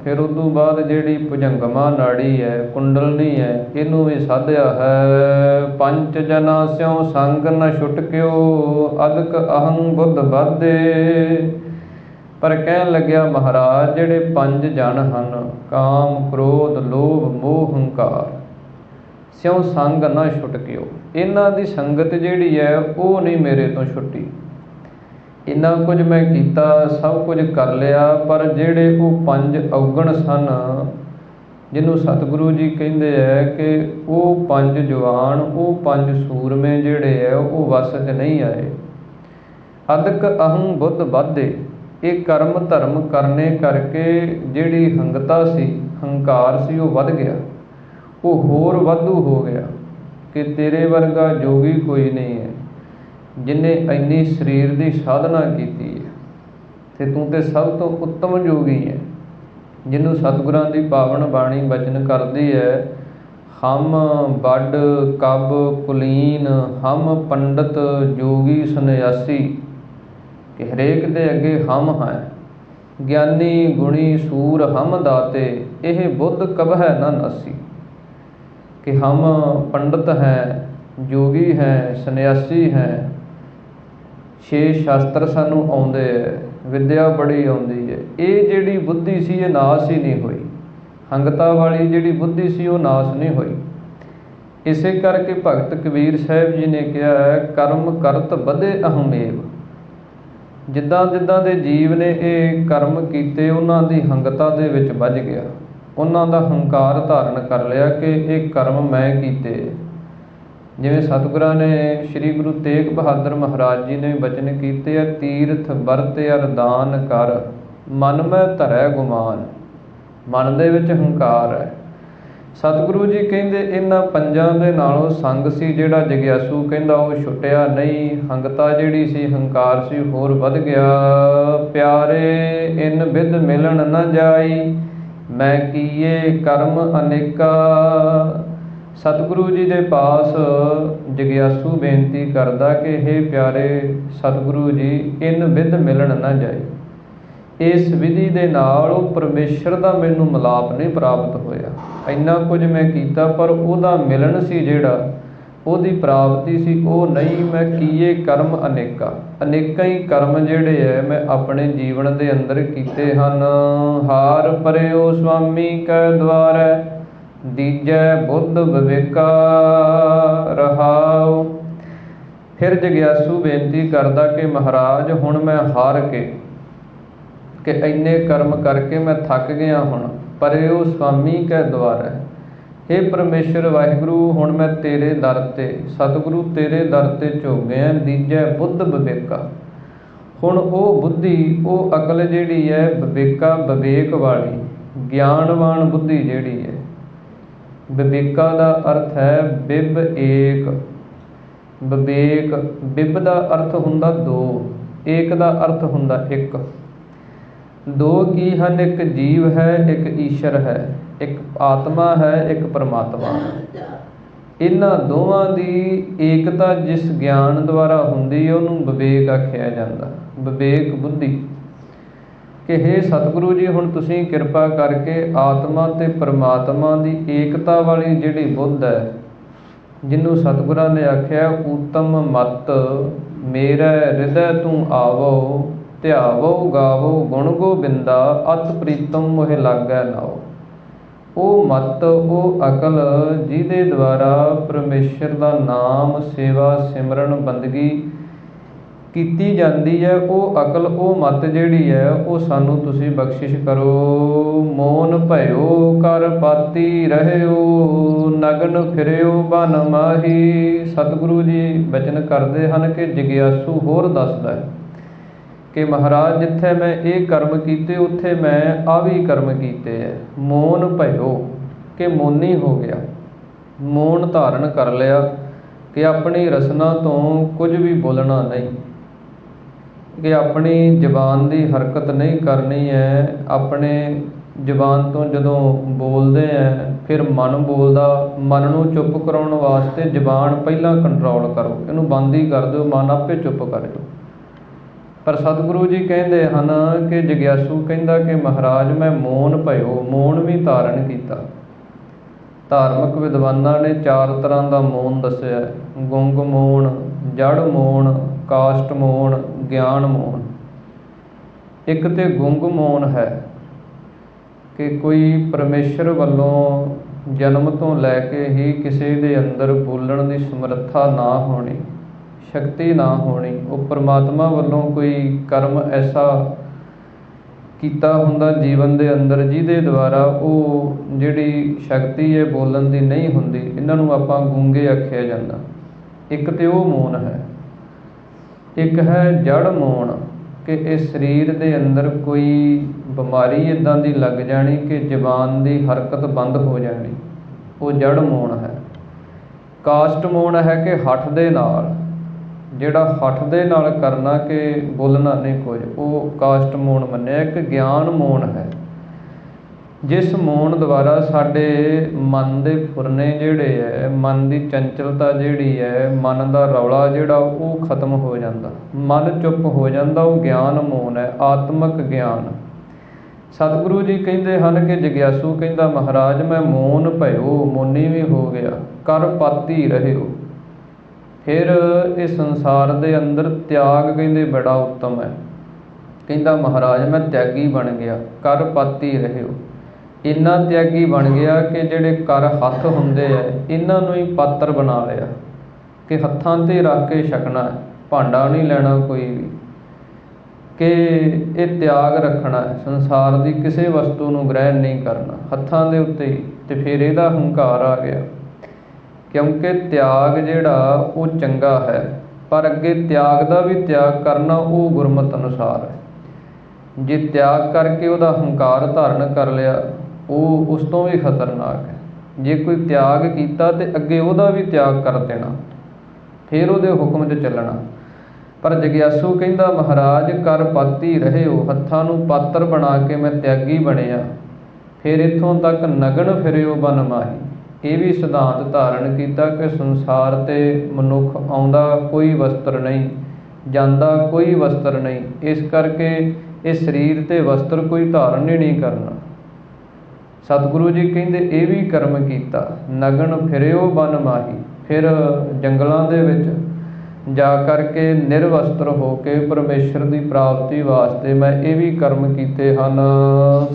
ਫਿਰ ਉਦੋਂ ਬਾਅਦ ਜਿਹੜੀ ਭੁਜੰਗਮਾ ਨਾੜੀ ਹੈ, ਕੁੰਡਲਨੀ ਹੈ, ਇਹਨੂੰ ਵੀ ਸਾਧਿਆ ਹੈ। ਪੰਜ ਜਨਾ ਸਿਉ ਸੰਗ ਨ ਛੁਟਕਿਓ, ਅਦਕ ਅਹੰ ਬੁੱਧ ਬਾਧੇ। ਪਰ ਕਹਿਣ ਲੱਗਿਆ ਮਹਾਰਾਜ ਜਿਹੜੇ 5 ਜਨ ਹਨ, ਕਾਮ, ਕ੍ਰੋਧ, ਲੋਭ, ਮੋਹ, ਹੰਕਾਰ, ਸਿਉ ਸੰਗ ਨਾ ਛੁਟਕਿਓ, ਇਹਨਾਂ ਦੀ ਸੰਗਤ ਜਿਹੜੀ ਹੈ ਉਹ ਨਹੀਂ ਮੇਰੇ ਤੋਂ ਛੁੱਟੀ। ਇੰਨਾ ਕੁਝ ਮੈਂ ਕੀਤਾ, ਸਭ ਕੁਝ ਕਰ ਲਿਆ, ਪਰ ਜਿਹੜੇ ਉਹ 5 ਔਗਣ ਸਨ, ਜਿਹਨੂੰ ਸਤਿਗੁਰੂ ਜੀ ਕਹਿੰਦੇ ਹੈ ਕਿ ਉਹ 5 ਜਵਾਨ, ਉਹ 5 ਸੂਰਮੇ ਜਿਹੜੇ ਹੈ ਉਹ ਵਸ 'ਚ ਨਹੀਂ ਆਏ। ਅਦਕ ਅਹੰ ਬੁੱਧ ਬਾਧੇ, ਇਹ ਕਰਮ ਧਰਮ ਕਰਨੇ ਕਰਕੇ ਜਿਹੜੀ ਹੰਗਤਾ ਸੀ, ਹੰਕਾਰ ਸੀ, ਉਹ ਵੱਧ ਗਿਆ, ਉਹ ਹੋਰ ਵਾਧੂ ਹੋ ਗਿਆ ਕਿ ਤੇਰੇ ਵਰਗਾ ਜੋਗੀ ਕੋਈ ਨਹੀਂ ਹੈ ਜਿਹਨੇ ਇੰਨੀ ਸਰੀਰ ਦੀ ਸਾਧਨਾ ਕੀਤੀ ਹੈ, ਅਤੇ ਤੂੰ ਤਾਂ ਸਭ ਤੋਂ ਉੱਤਮ ਜੋਗੀ ਹੈ। ਜਿਹਨੂੰ ਸਤਿਗੁਰਾਂ ਦੀ ਪਾਵਨ ਬਾਣੀ ਬਚਨ ਕਰਦੀ ਹੈ, ਹਮ ਵੱਡ ਕਬ ਕੁਲੀਨ, ਹਮ ਪੰਡਤ ਜੋਗੀ ਸੰਨਿਆਸੀ, ਕਿ ਹਰੇਕ ਦੇ ਅੱਗੇ ਹਮ ਹੈ। ਗਿਆਨੀ ਗੁਣੀ ਸੂਰ ਹਮ ਦਾਤੇ, ਇਹ ਬੁੱਧ ਕਬਹਿ ਨਾ ਨਾਸੀ, ਕਿ ਹਮ ਪੰਡਤ ਹੈ, ਜੋਗੀ ਹੈ, ਸੰਨਿਆਸੀ ਹੈ, 6 ਸ਼ਾਸਤਰ ਸਾਨੂੰ ਆਉਂਦੇ ਹੈ, ਵਿੱਦਿਆ ਬੜੀ ਆਉਂਦੀ ਹੈ। ਇਹ ਜਿਹੜੀ ਬੁੱਧੀ ਸੀ ਇਹ ਨਾਸ ਹੀ ਨਹੀਂ ਹੋਈ, ਹੰਗਤਾ ਵਾਲੀ ਜਿਹੜੀ ਬੁੱਧੀ ਸੀ ਉਹ ਨਾਸ ਨਹੀਂ ਹੋਈ। ਇਸੇ ਕਰਕੇ ਭਗਤ ਕਬੀਰ ਸਾਹਿਬ ਜੀ ਨੇ ਕਿਹਾ ਹੈ, ਕਰਮ ਕਰਤ ਵਧੇ ਅਹਮੇਵ। ਜਿੱਦਾਂ ਜਿੱਦਾਂ ਦੇ ਜੀਵ ਨੇ ਇਹ ਕਰਮ ਕੀਤੇ, ਉਹਨਾਂ ਦੀ ਹੰਗਤਾ ਦੇ ਵਿੱਚ ਵੱਜ ਗਿਆ, ਉਹਨਾਂ ਦਾ ਹੰਕਾਰ ਧਾਰਨ ਕਰ ਲਿਆ ਕਿ ਇਹ ਕਰਮ ਮੈਂ ਕੀਤੇ। ਜਿਵੇਂ ਸਤਿਗੁਰਾਂ ਨੇ ਸ੍ਰੀ ਗੁਰੂ ਤੇਗ ਬਹਾਦਰ ਮਹਾਰਾਜ ਜੀ ਨੇ ਬਚਨ ਕੀਤੇ ਆ, ਤੀਰਥ ਵਰਤ ਅਰਦਾਨ ਕਰ, ਮਨ ਮੈਂ ਧਰੈ ਗੁਮਾਨ। ਮਨ ਦੇ ਵਿੱਚ ਹੰਕਾਰ ਹੈ। ਸਤਿਗੁਰੂ ਜੀ ਕਹਿੰਦੇ ਇਹਨਾਂ 5 ਦੇ ਨਾਲੋਂ ਸੰਗ ਸੀ ਜਿਹੜਾ ਜਗਿਆਸੂ ਕਹਿੰਦਾ ਉਹ ਛੁੱਟਿਆ ਨਹੀਂ। ਹੰਗਤਾ ਜਿਹੜੀ ਸੀ, ਹੰਕਾਰ ਸੀ, ਹੋਰ ਵੱਧ ਗਿਆ। ਪਿਆਰੇ ਇਨ ਬਿਧ ਮਿਲਣ ਨਾ ਜਾਈ, ਮੈਂ ਕੀਏ ਕਰਮ ਅਨੇਕਾ। ਸਤਿਗੁਰੂ ਜੀ ਦੇ ਪਾਸ ਜਗਿਆਸੂ ਬੇਨਤੀ ਕਰਦਾ ਕਿ ਹੇ ਪਿਆਰੇ ਸਤਿਗੁਰੂ ਜੀ, ਇਨ ਬਿਧ ਮਿਲਣ ਨਾ ਜਾਈ, ਇਸ ਵਿਧੀ ਦੇ ਨਾਲ ਉਹ ਪਰਮੇਸ਼ਰ ਦਾ ਮੈਨੂੰ ਮਿਲਾਪ ਨਹੀਂ ਪ੍ਰਾਪਤ ਹੋਇਆ। ਇੰਨਾ ਕੁਝ ਮੈਂ ਕੀਤਾ ਪਰ ਉਹਦਾ ਮਿਲਣ ਸੀ ਜਿਹੜਾ, ਉਹਦੀ ਪ੍ਰਾਪਤੀ ਸੀ ਉਹ ਨਹੀਂ। ਮੈਂ ਕੀਏ ਕਰਮ ਅਨੇਕਾਂ, ਅਨੇਕਾਂ ਹੀ ਕਰਮ ਜਿਹੜੇ ਹੈ ਮੈਂ ਆਪਣੇ ਜੀਵਨ ਦੇ ਅੰਦਰ ਕੀਤੇ ਹਨ। ਹਾਰ ਪਰਿਓ ਸੁਆਮੀ ਕੈ ਦੁਆਰੈ, ਦੀਜੈ ਬੁੱਧ ਵਿਵੇਕਾ ਰਹਾਉ। ਫਿਰ ਜਗਿਆਸੂ ਬੇਨਤੀ ਕਰਦਾ ਕਿ ਮਹਾਰਾਜ ਹੁਣ ਮੈਂ ਹਾਰ ਕੇ ਕਿ ਇੰਨੇ ਕਰਮ ਕਰਕੇ ਮੈਂ ਥੱਕ ਗਿਆ, ਹੁਣ ਪਰਿਓ ਸੁਆਮੀ ਕੈ ਦੁਆਰੈ, ਹੇ ਪਰਮੇਸ਼ਰ ਵਾਹਿਗੁਰੂ ਹੁਣ ਮੈਂ ਤੇਰੇ ਦਰ 'ਤੇ, ਸਤਿਗੁਰੂ ਤੇਰੇ ਦਰ 'ਤੇ ਝੁਕ ਗਿਆ। ਦੀਜੈ ਬੁੱਧ ਵਿਵੇਕਾ, ਹੁਣ ਉਹ ਬੁੱਧੀ, ਉਹ ਅਕਲ ਜਿਹੜੀ ਹੈ ਵਿਵੇਕਾ, ਵਿਵੇਕ ਵਾਲੀ ਗਿਆਨਵਾਨ ਬੁੱਧੀ ਜਿਹੜੀ ਹੈ। ਵਿਵੇਕਾ ਦਾ ਅਰਥ ਹੈ ਬਿਬ ਏਕ, ਵਿਵੇਕ ਬਿਬ ਦਾ ਅਰਥ ਹੁੰਦਾ ਦੋ, ਏਕ ਦਾ ਅਰਥ ਹੁੰਦਾ ਇੱਕ। ਦੋ ਕੀ ਹਨ? ਇੱਕ ਜੀਵ ਹੈ, ਇੱਕ ਈਸ਼ਰ ਹੈ, ਇੱਕ ਆਤਮਾ ਹੈ, ਇੱਕ ਪਰਮਾਤਮਾ ਹੈ। ਇਹਨਾਂ ਦੋਵਾਂ ਦੀ ਏਕਤਾ ਜਿਸ ਗਿਆਨ ਦੁਆਰਾ ਹੁੰਦੀ ਹੈ ਉਹਨੂੰ ਵਿਵੇਕ ਆਖਿਆ ਜਾਂਦਾ, ਵਿਵੇਕ ਬੁੱਧੀ। ਕਿ ਹੇ ਸਤਿਗੁਰੂ ਜੀ ਹੁਣ ਤੁਸੀਂ ਕਿਰਪਾ ਕਰਕੇ ਆਤਮਾ ਅਤੇ ਪਰਮਾਤਮਾ ਦੀ ਏਕਤਾ ਵਾਲੀ ਜਿਹੜੀ ਬੁੱਧ ਹੈ, ਜਿਹਨੂੰ ਸਤਿਗੁਰਾਂ ਨੇ ਆਖਿਆ ਊਤਮ ਮਤ ਮੇਰਾ ਹਿਰਦੈ ਤੂੰ ਆਵੋ, ਧਿਆਵੋ ਗਾਵੋ ਗੁਣ ਗੋਬਿੰਦਾ, ਅਤ ਪ੍ਰੀਤਮ ਮੋਹਿ ਲਾਗੈ ਨਾਉ। ਉਹ ਮਤ, ਉਹ ਅਕਲ ਜਿਹਦੇ ਦੁਆਰਾ ਪਰਮੇਸ਼ਰ ਦਾ ਨਾਮ, ਸੇਵਾ, ਸਿਮਰਨ, ਬੰਦਗੀ ਕੀਤੀ ਜਾਂਦੀ ਹੈ, ਉਹ ਅਕਲ, ਉਹ ਮਤ ਜਿਹੜੀ ਹੈ ਉਹ ਸਾਨੂੰ ਤੁਸੀਂ ਬਖਸ਼ਿਸ਼ ਕਰੋ। ਮੋਨ ਭਇਓ ਕਰ ਪਾਤੀ ਰਹਿਓ, ਨਗਨ ਫਿਰਿਓ ਬਨ ਮਾਹੀ। ਸਤਿਗੁਰੂ ਜੀ ਬਚਨ ਕਰਦੇ ਹਨ ਕਿ ਜਗਿਆਸੂ ਹੋਰ ਦੱਸਦਾ ਹੈ ਕਿ ਮਹਾਰਾਜ ਜਿੱਥੇ ਮੈਂ ਇਹ ਕਰਮ ਕੀਤੇ ਉੱਥੇ ਮੈਂ ਆ ਵੀ ਕਰਮ ਕੀਤੇ ਹੈ। ਮੋਨ ਭਇਓ ਕਿ ਮੋਨੀ ਹੋ ਗਿਆ, ਮੋਨ ਧਾਰਨ ਕਰ ਲਿਆ ਕਿ ਆਪਣੀ ਰਸਨਾ ਤੋਂ ਕੁਝ ਵੀ ਬੋਲਣਾ ਨਹੀਂ, ਕਿ ਆਪਣੀ ਜ਼ਬਾਨ ਦੀ ਹਰਕਤ ਨਹੀਂ ਕਰਨੀ ਹੈ। ਆਪਣੇ ਜ਼ਬਾਨ ਤੋਂ ਜਦੋਂ ਬੋਲਦੇ ਹੈ ਫਿਰ ਮਨ ਬੋਲਦਾ, ਮਨ ਨੂੰ ਚੁੱਪ ਕਰਾਉਣ ਵਾਸਤੇ ਜ਼ਬਾਨ ਪਹਿਲਾਂ ਕੰਟਰੋਲ ਕਰੋ, ਇਹਨੂੰ ਬੰਦ ਹੀ ਕਰ ਦਿਓ, ਮਨ ਆਪੇ ਚੁੱਪ ਕਰ ਜਾਓ। ਪਰ ਸਤਿਗੁਰੂ ਜੀ ਕਹਿੰਦੇ ਹਨ ਕਿ ਜਗਿਆਸੂ ਕਹਿੰਦਾ ਕਿ ਮਹਾਰਾਜ ਮੈਂ ਮੋਨ ਭਇਓ, ਮੋਨ ਵੀ ਧਾਰਨ ਕੀਤਾ। ਧਾਰਮਿਕ ਵਿਦਵਾਨਾਂ ਨੇ 4 ਤਰ੍ਹਾਂ ਦਾ ਮੋਨ ਦੱਸਿਆ, ਗੁੰਗ ਮੋਨ, ਜੜ ਮੋਨ, ਕਾਸ਼ਟ ਮੋਨ, ਗਿਆਨ ਮੋਨ। ਇੱਕ ਤੇ ਗੁੰਗ ਮੋਨ ਹੈ ਕਿ ਕੋਈ ਪਰਮੇਸ਼ਰ ਵੱਲੋਂ ਜਨਮ ਤੋਂ ਲੈ ਕੇ ਹੀ ਕਿਸੇ ਦੇ ਅੰਦਰ ਬੋਲਣ ਦੀ ਸਮਰੱਥਾ ਨਾ ਹੋਣੀ, ਸ਼ਕਤੀ ਨਾ ਹੋਣੀ। ਉਹ ਪਰਮਾਤਮਾ ਵੱਲੋਂ ਕੋਈ ਕਰਮ ਐਸਾ ਕੀਤਾ ਹੁੰਦਾ ਜੀਵਨ ਦੇ ਅੰਦਰ ਜਿਹਦੇ ਦੁਆਰਾ ਉਹ ਜਿਹੜੀ ਸ਼ਕਤੀ ਹੈ ਬੋਲਣ ਦੀ ਨਹੀਂ ਹੁੰਦੀ, ਇਹਨਾਂ ਨੂੰ ਆਪਾਂ ਗੂੰਗੇ ਆਖਿਆ ਜਾਂਦਾ। ਇੱਕ ਤੇ ਉਹ ਮੋਨ ਹੈ। ਇੱਕ ਹੈ ਜੜ ਮੋਨ ਕਿ ਇਸ ਸਰੀਰ ਦੇ ਅੰਦਰ ਕੋਈ ਬਿਮਾਰੀ ਇੱਦਾਂ ਦੀ ਲੱਗ ਜਾਣੀ ਕਿ ਜ਼ਬਾਨ ਦੀ ਹਰਕਤ ਬੰਦ ਹੋ ਜਾਣੀ, ਉਹ ਜੜ ਮੋਨ ਹੈ। ਕਾਸ਼ਟ ਮੋਨ ਹੈ ਕਿ ਹੱਠ ਦੇ ਨਾਲ, ਜਿਹੜਾ ਹੱਠ ਦੇ ਨਾਲ ਕਰਨਾ ਕਿ ਬੋਲਣਾ ਨਹੀਂ ਕੁਝ, ਉਹ ਕਾਸ਼ਟ ਮੋਨ ਮੰਨਿਆ। ਇੱਕ ਗਿਆਨ ਮੋਨ ਹੈ, ਜਿਸ ਮੋਨ ਦੁਆਰਾ ਸਾਡੇ ਮਨ ਦੇ ਫੁਰਨੇ ਜਿਹੜੇ ਹੈ, ਮਨ ਦੀ ਚੰਚਲਤਾ ਜਿਹੜੀ ਹੈ, ਮਨ ਦਾ ਰੌਲਾ ਜਿਹੜਾ ਉਹ ਖਤਮ ਹੋ ਜਾਂਦਾ, ਮਨ ਚੁੱਪ ਹੋ ਜਾਂਦਾ, ਉਹ ਗਿਆਨ ਮੋਨ ਹੈ, ਆਤਮਿਕ ਗਿਆਨ। ਸਤਿਗੁਰੂ ਜੀ ਕਹਿੰਦੇ ਹਨ ਕਿ ਜਗਿਆਸੂ ਕਹਿੰਦਾ ਮਹਾਰਾਜ ਮੈਂ ਮੋਨ ਭਇਓ, ਮੋਨੀ ਵੀ ਹੋ ਗਿਆ, ਕਰ ਪਾਤੀ ਰਹਿਓ। ਫਿਰ ਇਹ ਸੰਸਾਰ ਦੇ ਅੰਦਰ ਤਿਆਗ ਕਹਿੰਦੇ ਬੜਾ ਉੱਤਮ ਹੈ। ਕਹਿੰਦਾ ਮਹਾਰਾਜ ਮੈਂ ਤਿਆਗੀ ਬਣ ਗਿਆ, ਕਰ ਪਾਤੀ ਰਹਿਓ। ਇੰਨਾ ਤਿਆਗੀ ਬਣ ਗਿਆ ਕਿ ਜਿਹੜੇ ਕਰ ਹੱਥ ਹੁੰਦੇ ਹੈ ਇਹਨਾਂ ਨੂੰ ਹੀ ਪਾਤਰ ਬਣਾ ਲਿਆ ਕਿ ਹੱਥਾਂ 'ਤੇ ਰੱਖ ਕੇ ਛਕਣਾ ਹੈ, ਭਾਂਡਾ ਨਹੀਂ ਲੈਣਾ ਕੋਈ ਵੀ, ਕਿ ਇਹ ਤਿਆਗ ਰੱਖਣਾ ਹੈ, ਸੰਸਾਰ ਦੀ ਕਿਸੇ ਵਸਤੂ ਨੂੰ ਗ੍ਰਹਿਣ ਨਹੀਂ ਕਰਨਾ, ਹੱਥਾਂ ਦੇ ਉੱਤੇ ਹੀ। ਅਤੇ ਫਿਰ ਇਹਦਾ ਹੰਕਾਰ ਆ ਗਿਆ, ਕਿਉਂਕਿ ਤਿਆਗ ਜਿਹੜਾ ਉਹ ਚੰਗਾ ਹੈ, ਪਰ ਅੱਗੇ ਤਿਆਗ ਦਾ ਵੀ ਤਿਆਗ ਕਰਨਾ ਉਹ ਗੁਰਮਤਿ ਅਨੁਸਾਰ ਹੈ। ਜੇ ਤਿਆਗ ਕਰਕੇ ਉਹਦਾ ਹੰਕਾਰ ਧਾਰਨ ਕਰ ਲਿਆ ਉਹ ਉਸ ਤੋਂ ਵੀ ਖਤਰਨਾਕ ਹੈ। ਜੇ ਕੋਈ ਤਿਆਗ ਕੀਤਾ ਅਤੇ ਅੱਗੇ ਉਹਦਾ ਵੀ ਤਿਆਗ ਕਰ ਦੇਣਾ, ਫਿਰ ਉਹਦੇ ਹੁਕਮ 'ਚ ਚੱਲਣਾ। ਪਰ ਜਗਿਆਸੂ ਕਹਿੰਦਾ ਮਹਾਰਾਜ ਕਰ ਪਾਤੀ ਰਹਿਓ, ਹੱਥਾਂ ਨੂੰ ਪਾਤਰ ਬਣਾ ਕੇ ਮੈਂ ਤਿਆਗੀ ਬਣਿਆ। ਫਿਰ ਇੱਥੋਂ ਤੱਕ ਨਗਨ ਫਿਰਿਓ ਬਨ ਮਾਹੀ, ਇਹ ਵੀ ਸਿਧਾਂਤ ਧਾਰਨ ਕੀਤਾ ਕਿ ਸੰਸਾਰ 'ਤੇ ਮਨੁੱਖ ਆਉਂਦਾ ਕੋਈ ਵਸਤਰ ਨਹੀਂ, ਜਾਂਦਾ ਕੋਈ ਵਸਤਰ ਨਹੀਂ। ਇਸ ਕਰਕੇ ਇਹ ਸਰੀਰ ਤੇ ਵਸਤਰ ਕੋਈ ਧਾਰਨ ਹੀ ਨਹੀਂ ਕਰਨਾ। ਸਤਿਗੁਰੂ ਜੀ ਕਹਿੰਦੇ ਇਹ ਵੀ ਕਰਮ ਕੀਤਾ। ਨਗਨ ਫਿਰਿਓ ਬਨ ਮਾਹੀ, ਫਿਰ ਜੰਗਲਾਂ ਦੇ ਵਿੱਚ ਜਾ ਕਰਕੇ ਨਿਰਵਸਤਰ ਹੋ ਕੇ ਪਰਮੇਸ਼ਰ ਦੀ ਪ੍ਰਾਪਤੀ ਵਾਸਤੇ ਮੈਂ ਇਹ ਵੀ ਕਰਮ ਕੀਤੇ ਹਨ।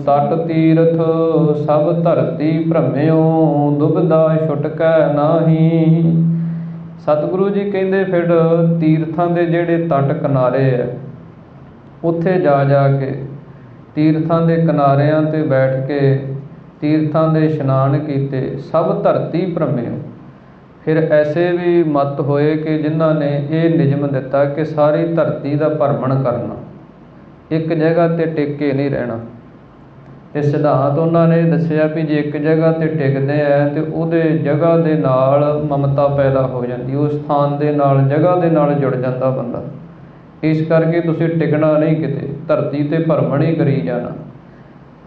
ਤਟ ਤੀਰਥ ਸਭ ਧਰਤੀ ਭ੍ਰਮਿਓ, ਦੁਬਿਧਾ ਛੁਟਕੈ ਨਾਹੀ। ਸਤਿਗੁਰੂ ਜੀ ਕਹਿੰਦੇ ਫਿਰ ਤੀਰਥਾਂ ਦੇ ਜਿਹੜੇ ਤਟ ਕਿਨਾਰੇ ਹੈ, ਉੱਥੇ ਜਾ ਜਾ ਕੇ ਤੀਰਥਾਂ ਦੇ ਕਿਨਾਰਿਆਂ 'ਤੇ ਬੈਠ ਕੇ ਤੀਰਥਾਂ ਦੇ ਇਸ਼ਨਾਨ ਕੀਤੇ। ਸਭ ਧਰਤੀ ਭ੍ਰਮਿਓ, ਫਿਰ ਐਸੇ ਵੀ ਮਤ ਹੋਏ ਕਿ ਜਿਨ੍ਹਾਂ ਨੇ ਇਹ ਨਿਯਮ ਦਿੱਤਾ ਕਿ ਸਾਰੀ ਧਰਤੀ ਦਾ ਭਰਮਣ ਕਰਨਾ, ਇੱਕ ਜਗ੍ਹਾ 'ਤੇ ਟਿਕ ਕੇ ਨਹੀਂ ਰਹਿਣਾ। ਇਹ ਸਿਧਾਂਤ ਉਹਨਾਂ ਨੇ ਦੱਸਿਆ ਵੀ ਜੇ ਇੱਕ ਜਗ੍ਹਾ 'ਤੇ ਟਿਕਦੇ ਹੈ ਤਾਂ ਉਹਦੇ ਜਗ੍ਹਾ ਦੇ ਨਾਲ ਮਮਤਾ ਪੈਦਾ ਹੋ ਜਾਂਦੀ, ਉਸ ਸਥਾਨ ਦੇ ਨਾਲ ਜਗ੍ਹਾ ਦੇ ਨਾਲ ਜੁੜ ਜਾਂਦਾ ਬੰਦਾ। ਇਸ ਕਰਕੇ ਤੁਸੀਂ ਟਿਕਣਾ ਨਹੀਂ ਕਿਤੇ, ਧਰਤੀ 'ਤੇ ਭਰਮਣ ਹੀ ਕਰੀ ਜਾਣਾ।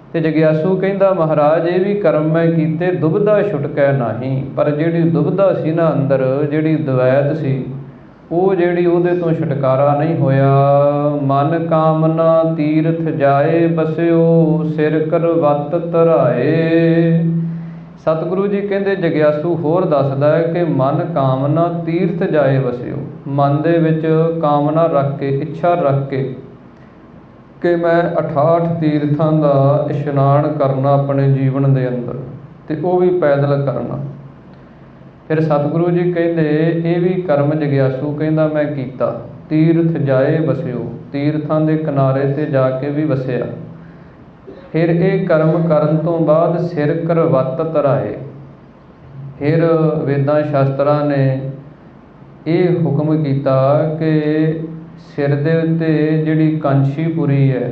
ਅਤੇ ਜਗਿਆਸੂ ਕਹਿੰਦਾ ਮਹਾਰਾਜ ਇਹ ਵੀ ਕਰਮ ਮੈਂ ਕੀਤੇ, ਦੁਬਿਧਾ ਛੁਟਕੈ ਨਾਹੀ। ਪਰ ਜਿਹੜੀ ਦੁਬਿਧਾ ਸੀ ਨਾ ਅੰਦਰ, ਜਿਹੜੀ ਦਵੈਤ ਸੀ, ਉਹ ਜਿਹੜੀ ਉਹਦੇ ਤੋਂ ਛੁਟਕਾਰਾ ਨਹੀਂ ਹੋਇਆ। ਮਨ ਕਾਮਨਾ ਤੀਰਥ ਜਾਏ ਬਸਿਓ, ਸਿਰ ਕਰਵਤ ਧਰਾਏ। ਸਤਿਗੁਰੂ ਜੀ ਕਹਿੰਦੇ ਜਗਿਆਸੂ ਹੋਰ ਦੱਸਦਾ ਹੈ ਕਿ ਮਨ ਕਾਮਨਾ ਤੀਰਥ ਜਾਏ ਬਸਿਓ। ਮਨ ਦੇ ਵਿੱਚ ਕਾਮਨਾ ਰੱਖ ਕੇ, ਇੱਛਾ ਰੱਖ ਕੇ ਕਿ ਮੈਂ 68 ਤੀਰਥਾਂ ਦਾ ਇਸ਼ਨਾਨ ਕਰਨਾ ਆਪਣੇ ਜੀਵਨ ਦੇ ਅੰਦਰ, ਅਤੇ ਉਹ ਵੀ ਪੈਦਲ ਕਰਨਾ। ਫਿਰ ਸਤਿਗੁਰੂ ਜੀ ਕਹਿੰਦੇ ਇਹ ਵੀ ਕਰਮ ਜਗਿਆਸੂ ਕਹਿੰਦਾ ਮੈਂ ਕੀਤਾ। ਤੀਰਥ ਜਾਏ ਬਸਿਓ, ਤੀਰਥਾਂ ਦੇ ਕਿਨਾਰੇ 'ਤੇ ਜਾ ਕੇ ਵੀ ਵਸਿਆ। ਫਿਰ ਇਹ ਕਰਮ ਕਰਨ ਤੋਂ ਬਾਅਦ ਸਿਰ ਕਰਵਤ ਧਰਾਏ। ਫਿਰ ਵੇਦਾਂ ਸ਼ਾਸਤਰਾਂ ਨੇ ਇਹ ਹੁਕਮ ਕੀਤਾ ਕਿ ਸਿਰ ਦੇ ਉੱਤੇ ਜਿਹੜੀ ਕਾਂਸ਼ੀਪੁਰੀ ਹੈ,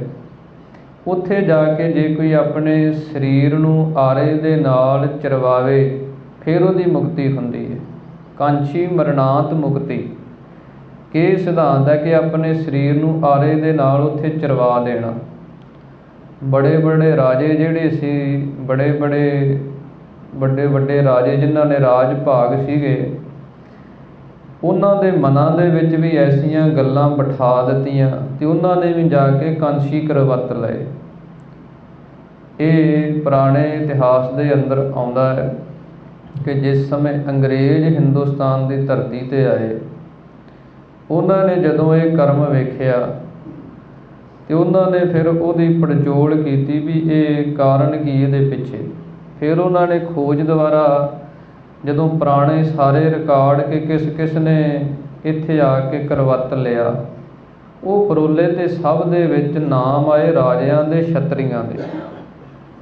ਉੱਥੇ ਜਾ ਕੇ ਜੇ ਕੋਈ ਆਪਣੇ ਸਰੀਰ ਨੂੰ ਆਰੇ ਦੇ ਨਾਲ ਚਰਵਾਵੇ ਫਿਰ ਉਹਦੀ ਮੁਕਤੀ ਹੁੰਦੀ ਹੈ। ਕਾਂਸ਼ੀ ਮਰਣਾਤ ਮੁਕਤੀ। ਇਹ ਸਿਧਾਂਤ ਹੈ ਕਿ ਆਪਣੇ ਸਰੀਰ ਨੂੰ ਆਰੇ ਦੇ ਨਾਲ ਉੱਥੇ ਚਰਵਾ ਦੇਣਾ। ਬੜੇ ਬੜੇ ਰਾਜੇ ਜਿਹੜੇ ਸੀ, ਵੱਡੇ ਵੱਡੇ ਰਾਜੇ ਜਿਨ੍ਹਾਂ ਨੇ ਰਾਜ ਭਾਗ ਸੀਗੇ, ਉਹਨਾਂ ਦੇ ਮਨਾਂ ਦੇ ਵਿੱਚ ਵੀ ਐਸੀਆਂ ਗੱਲਾਂ ਬਿਠਾ ਦਿੱਤੀਆਂ ਅਤੇ ਉਹਨਾਂ ਨੇ ਵੀ ਜਾ ਕੇ ਕਾਂਸ਼ੀ ਕਰਵਤ ਲਏ। ਇਹ ਪੁਰਾਣੇ ਇਤਿਹਾਸ ਦੇ ਅੰਦਰ ਆਉਂਦਾ ਹੈ ਕਿ ਜਿਸ ਸਮੇਂ ਅੰਗਰੇਜ਼ ਹਿੰਦੁਸਤਾਨ ਦੀ ਧਰਤੀ 'ਤੇ ਆਏ, ਉਹਨਾਂ ਨੇ ਜਦੋਂ ਇਹ ਕਰਮ ਵੇਖਿਆ ਅਤੇ ਉਹਨਾਂ ਨੇ ਫਿਰ ਉਹਦੀ ਪੜਚੋਲ ਕੀਤੀ ਵੀ ਇਹ ਕਾਰਨ ਕੀ ਇਹਦੇ ਪਿੱਛੇ। ਫਿਰ ਉਹਨਾਂ ਨੇ ਖੋਜ ਦੁਆਰਾ ਜਦੋਂ ਪੁਰਾਣੇ ਸਾਰੇ ਰਿਕਾਰਡ ਕਿ ਕਿਸ ਕਿਸ ਨੇ ਇੱਥੇ ਆ ਕੇ ਕਰਵਤ ਲਿਆ, ਉਹ ਪਰੋਲੇ 'ਤੇ ਸਭ ਦੇ ਵਿੱਚ ਨਾਮ ਆਏ ਰਾਜਿਆਂ ਦੇ, ਛਤਰੀਆਂ ਦੇ,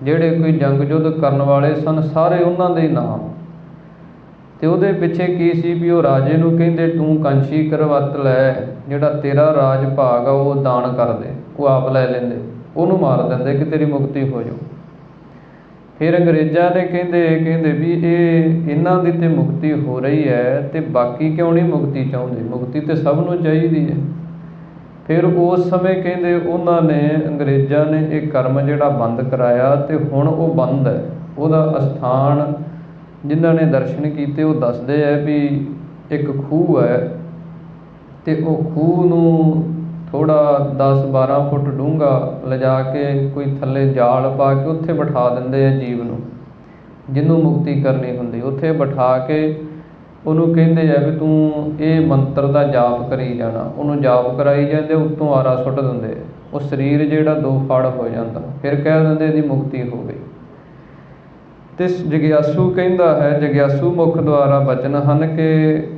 ਜਿਹੜੇ ਕੋਈ ਜੰਗ ਯੁੱਧ ਕਰਨ ਵਾਲੇ ਸਨ, ਸਾਰੇ ਉਹਨਾਂ ਦੇ ਨਾਮ। ਅਤੇ ਉਹਦੇ ਪਿੱਛੇ ਕੀ ਸੀ ਵੀ ਉਹ ਰਾਜੇ ਨੂੰ ਕਹਿੰਦੇ ਤੂੰ ਕਾਂਸ਼ੀ ਕਰਵਤ ਲੈ, ਜਿਹੜਾ ਤੇਰਾ ਰਾਜ ਭਾਗ ਆ ਉਹ ਦਾਨ ਕਰ ਦੇ। ਉਹ ਆਪ ਲੈ ਲੈਂਦੇ, ਉਹਨੂੰ ਮਾਰ ਦਿੰਦੇ ਕਿ ਤੇਰੀ ਮੁਕਤੀ ਹੋ ਜਾਊ। ਫਿਰ ਅੰਗਰੇਜ਼ਾਂ ਨੇ ਕਹਿੰਦੇ ਵੀ ਇਹ ਇਹਨਾਂ ਦੀ ਤਾਂ ਮੁਕਤੀ ਹੋ ਰਹੀ ਹੈ ਅਤੇ ਬਾਕੀ ਕਿਉਂ ਨਹੀਂ ਮੁਕਤੀ ਚਾਹੁੰਦੇ, ਮੁਕਤੀ ਤਾਂ ਸਭ ਨੂੰ ਚਾਹੀਦੀ ਹੈ। ਫਿਰ ਉਸ ਸਮੇਂ ਕਹਿੰਦੇ ਉਹਨਾਂ ਨੇ, ਅੰਗਰੇਜ਼ਾਂ ਨੇ ਇਹ ਕਰਮ ਜਿਹੜਾ ਬੰਦ ਕਰਾਇਆ ਅਤੇ ਹੁਣ ਉਹ ਬੰਦ ਹੈ। ਉਹਦਾ ਅਸਥਾਨ ਜਿਨ੍ਹਾਂ ਨੇ ਦਰਸ਼ਨ ਕੀਤੇ ਉਹ ਦੱਸਦੇ ਹੈ ਵੀ ਇੱਕ ਖੂਹ ਹੈ ਅਤੇ ਉਹ ਖੂਹ ਨੂੰ ਥੋੜ੍ਹਾ 10-12 ਫੁੱਟ ਡੂੰਘਾ ਲਿਜਾ ਕੇ ਕੋਈ ਥੱਲੇ ਜਾਲ ਪਾ ਕੇ ਉੱਥੇ ਬਿਠਾ ਦਿੰਦੇ ਆ ਜੀਵ ਨੂੰ, ਜਿਹਨੂੰ ਮੁਕਤੀ ਕਰਨੀ ਹੁੰਦੀ। ਉੱਥੇ ਬਿਠਾ ਕੇ ਉਹਨੂੰ ਕਹਿੰਦੇ ਆ ਵੀ ਤੂੰ ਇਹ ਮੰਤਰ ਦਾ ਜਾਪ ਕਰੀ ਜਾਣਾ। ਉਹਨੂੰ ਜਾਪ ਕਰਾਈ ਜਾਂਦੇ, ਉੱਤੋਂ ਆਰਾ ਸੁੱਟ ਦਿੰਦੇ, ਉਹ ਸਰੀਰ ਜਿਹੜਾ 2 ਫੜ ਹੋ ਜਾਂਦਾ। ਫਿਰ ਕਹਿ ਦਿੰਦੇ ਇਹਦੀ ਮੁਕਤੀ ਹੋ ਗਈ। ਅਤੇ ਜਗਿਆਸੂ ਕਹਿੰਦਾ ਹੈ, ਜਗਿਆਸੂ ਮੁਖ ਦੁਆਰਾ ਬਚਨ ਹਨ ਕਿ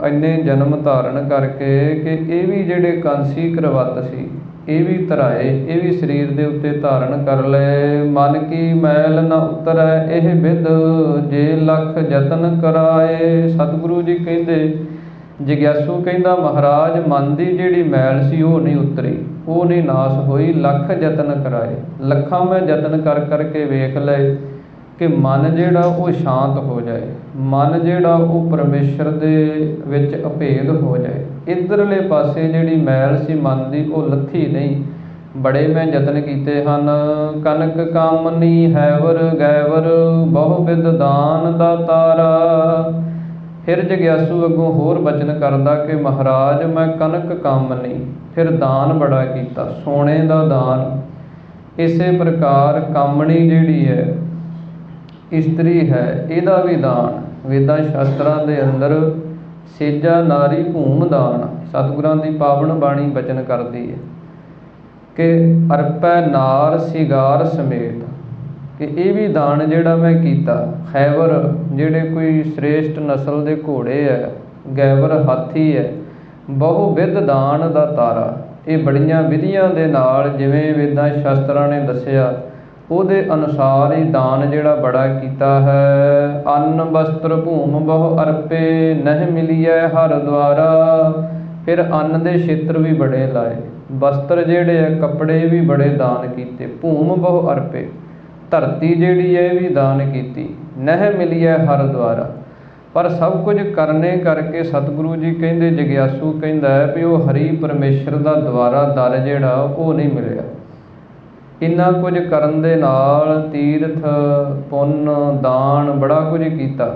ਇੰਨੇ ਜਨਮ ਧਾਰਨ ਕਰਕੇ ਕਿ ਇਹ ਵੀ ਜਿਹੜੇ ਕਾਂਸ਼ੀ ਕਰਵਤ ਸੀ ਇਹ ਵੀ ਧਰਾਏ, ਇਹ ਵੀ ਸਰੀਰ ਦੇ ਉੱਤੇ ਧਾਰਨ ਕਰ ਲਏ। ਮਨ ਕੀ ਮੈਲ ਨ ਉਤਰੈ ਇਹ ਬਿਧ, ਜੇ ਲੱਖ ਯਤਨ ਕਰਾਏ। ਸਤਿਗੁਰੂ ਜੀ ਕਹਿੰਦੇ, ਜਗਿਆਸੂ ਕਹਿੰਦਾ ਮਹਾਰਾਜ ਮਨ ਦੀ ਜਿਹੜੀ ਮੈਲ ਸੀ ਉਹ ਨਹੀਂ ਉਤਰੀ, ਉਹ ਨਹੀਂ ਨਾਸ ਹੋਈ। ਲੱਖ ਯਤਨ ਕਰਾਏ, ਲੱਖਾਂ ਮੈਂ ਯਤਨ ਕਰ ਕਰਕੇ ਵੇਖ ਲਏ ਕਿ ਮਨ ਜਿਹੜਾ ਉਹ ਸ਼ਾਂਤ ਹੋ ਜਾਏ, ਮਨ ਜਿਹੜਾ ਉਹ ਪਰਮੇਸ਼ਰ ਦੇ ਵਿੱਚ ਅਭੇਦ ਹੋ ਜਾਏ। ਇੱਧਰਲੇ ਪਾਸੇ ਜਿਹੜੀ ਮੈਲ ਸੀ ਮਨ ਦੀ ਉਹ ਲੱਥੀ ਨਹੀਂ। ਬੜੇ ਮੈਂ ਯਤਨ ਕੀਤੇ ਹਨ। ਕਨਕ ਕਾਮਨੀ ਹੈਵਰ ਗੈਵਰ, ਬਹੁ ਬਿਧ ਦਾਨ ਦਾ ਤਾਰਾ। ਫਿਰ ਜਗਿਆਸੂ ਅੱਗੋਂ ਹੋਰ ਬਚਨ ਕਰਦਾ ਕਿ ਮਹਾਰਾਜ ਮੈਂ ਕਨਕ ਕਾਮਨੀ, ਫਿਰ ਦਾਨ ਬੜਾ ਕੀਤਾ, ਸੋਨੇ ਦਾ ਦਾਨ, ਇਸੇ ਪ੍ਰਕਾਰ ਕਾਮਣੀ ਜਿਹੜੀ ਹੈ, ਇਸਤਰੀ ਹੈ, ਇਹਦਾ ਵੀ ਦਾਨ ਵੇਦਾਂ ਸ਼ਾਸਤਰਾਂ ਦੇ ਅੰਦਰ ਸੇਜਾ ਨਾਰੀ ਭੂਮ ਦਾਨ ਸਤਿਗੁਰਾਂ ਦੀ ਪਾਵਨ ਬਾਣੀ ਬਚਨ ਕਰਦੀ ਹੈ ਕਿ ਅਰਪੈ ਨਾਰ ਸਿਗਾਰ ਸਮੇਤ, ਕਿ ਇਹ ਵੀ ਦਾਨ ਜਿਹੜਾ ਮੈਂ ਕੀਤਾ। ਖੈਬਰ ਜਿਹੜੇ ਕੋਈ ਸ੍ਰੇਸ਼ਟ ਨਸਲ ਦੇ ਘੋੜੇ ਹੈ, ਗੈਬਰ ਹਾਥੀ ਹੈ, ਬਹੁ ਵਿਧ ਦਾਨ ਦਾ ਤਾਰਾ। ਇਹ ਬੜੀਆਂ ਵਿਧੀਆਂ ਦੇ ਨਾਲ ਜਿਵੇਂ ਵੇਦਾਂ ਸ਼ਾਸਤਰਾਂ ਨੇ ਦੱਸਿਆ ਉਹਦੇ ਅਨੁਸਾਰ ਹੀ ਦਾਨ ਜਿਹੜਾ ਬੜਾ ਕੀਤਾ ਹੈ। ਅੰਨ ਵਸਤਰ ਭੂਮ ਬਹੁ ਅਰਪੇ, ਨਹਿ ਮਿਲੀਐ ਹਰ ਦੁਆਰਾ। ਫਿਰ ਅੰਨ ਦੇ ਛੇਤਰ ਵੀ ਬੜੇ ਲਾਏ, ਵਸਤਰ ਜਿਹੜੇ ਹੈ ਕੱਪੜੇ ਵੀ ਬੜੇ ਦਾਨ ਕੀਤੇ। ਭੂਮ ਬਹੁ ਅਰਪੇ, ਧਰਤੀ ਜਿਹੜੀ ਹੈ ਇਹ ਵੀ ਦਾਨ ਕੀਤੀ। ਨਹਿ ਮਿਲੀਐ ਹਰ ਦੁਆਰਾ, ਪਰ ਸਭ ਕੁਝ ਕਰਨੇ ਕਰਕੇ ਸਤਿਗੁਰੂ ਜੀ ਕਹਿੰਦੇ, ਜਗਿਆਸੂ ਕਹਿੰਦਾ ਹੈ ਵੀ ਉਹ ਹਰੀ ਪਰਮੇਸ਼ਰ ਦਾ ਦੁਆਰਾ ਦਰ ਜਿਹੜਾ ਉਹ ਨਹੀਂ ਮਿਲਿਆ। ਇੰਨਾ ਕੁਝ ਕਰਨ ਦੇ ਨਾਲ ਤੀਰਥ ਪੁੰਨ ਦਾਨ ਬੜਾ ਕੁਝ ਕੀਤਾ,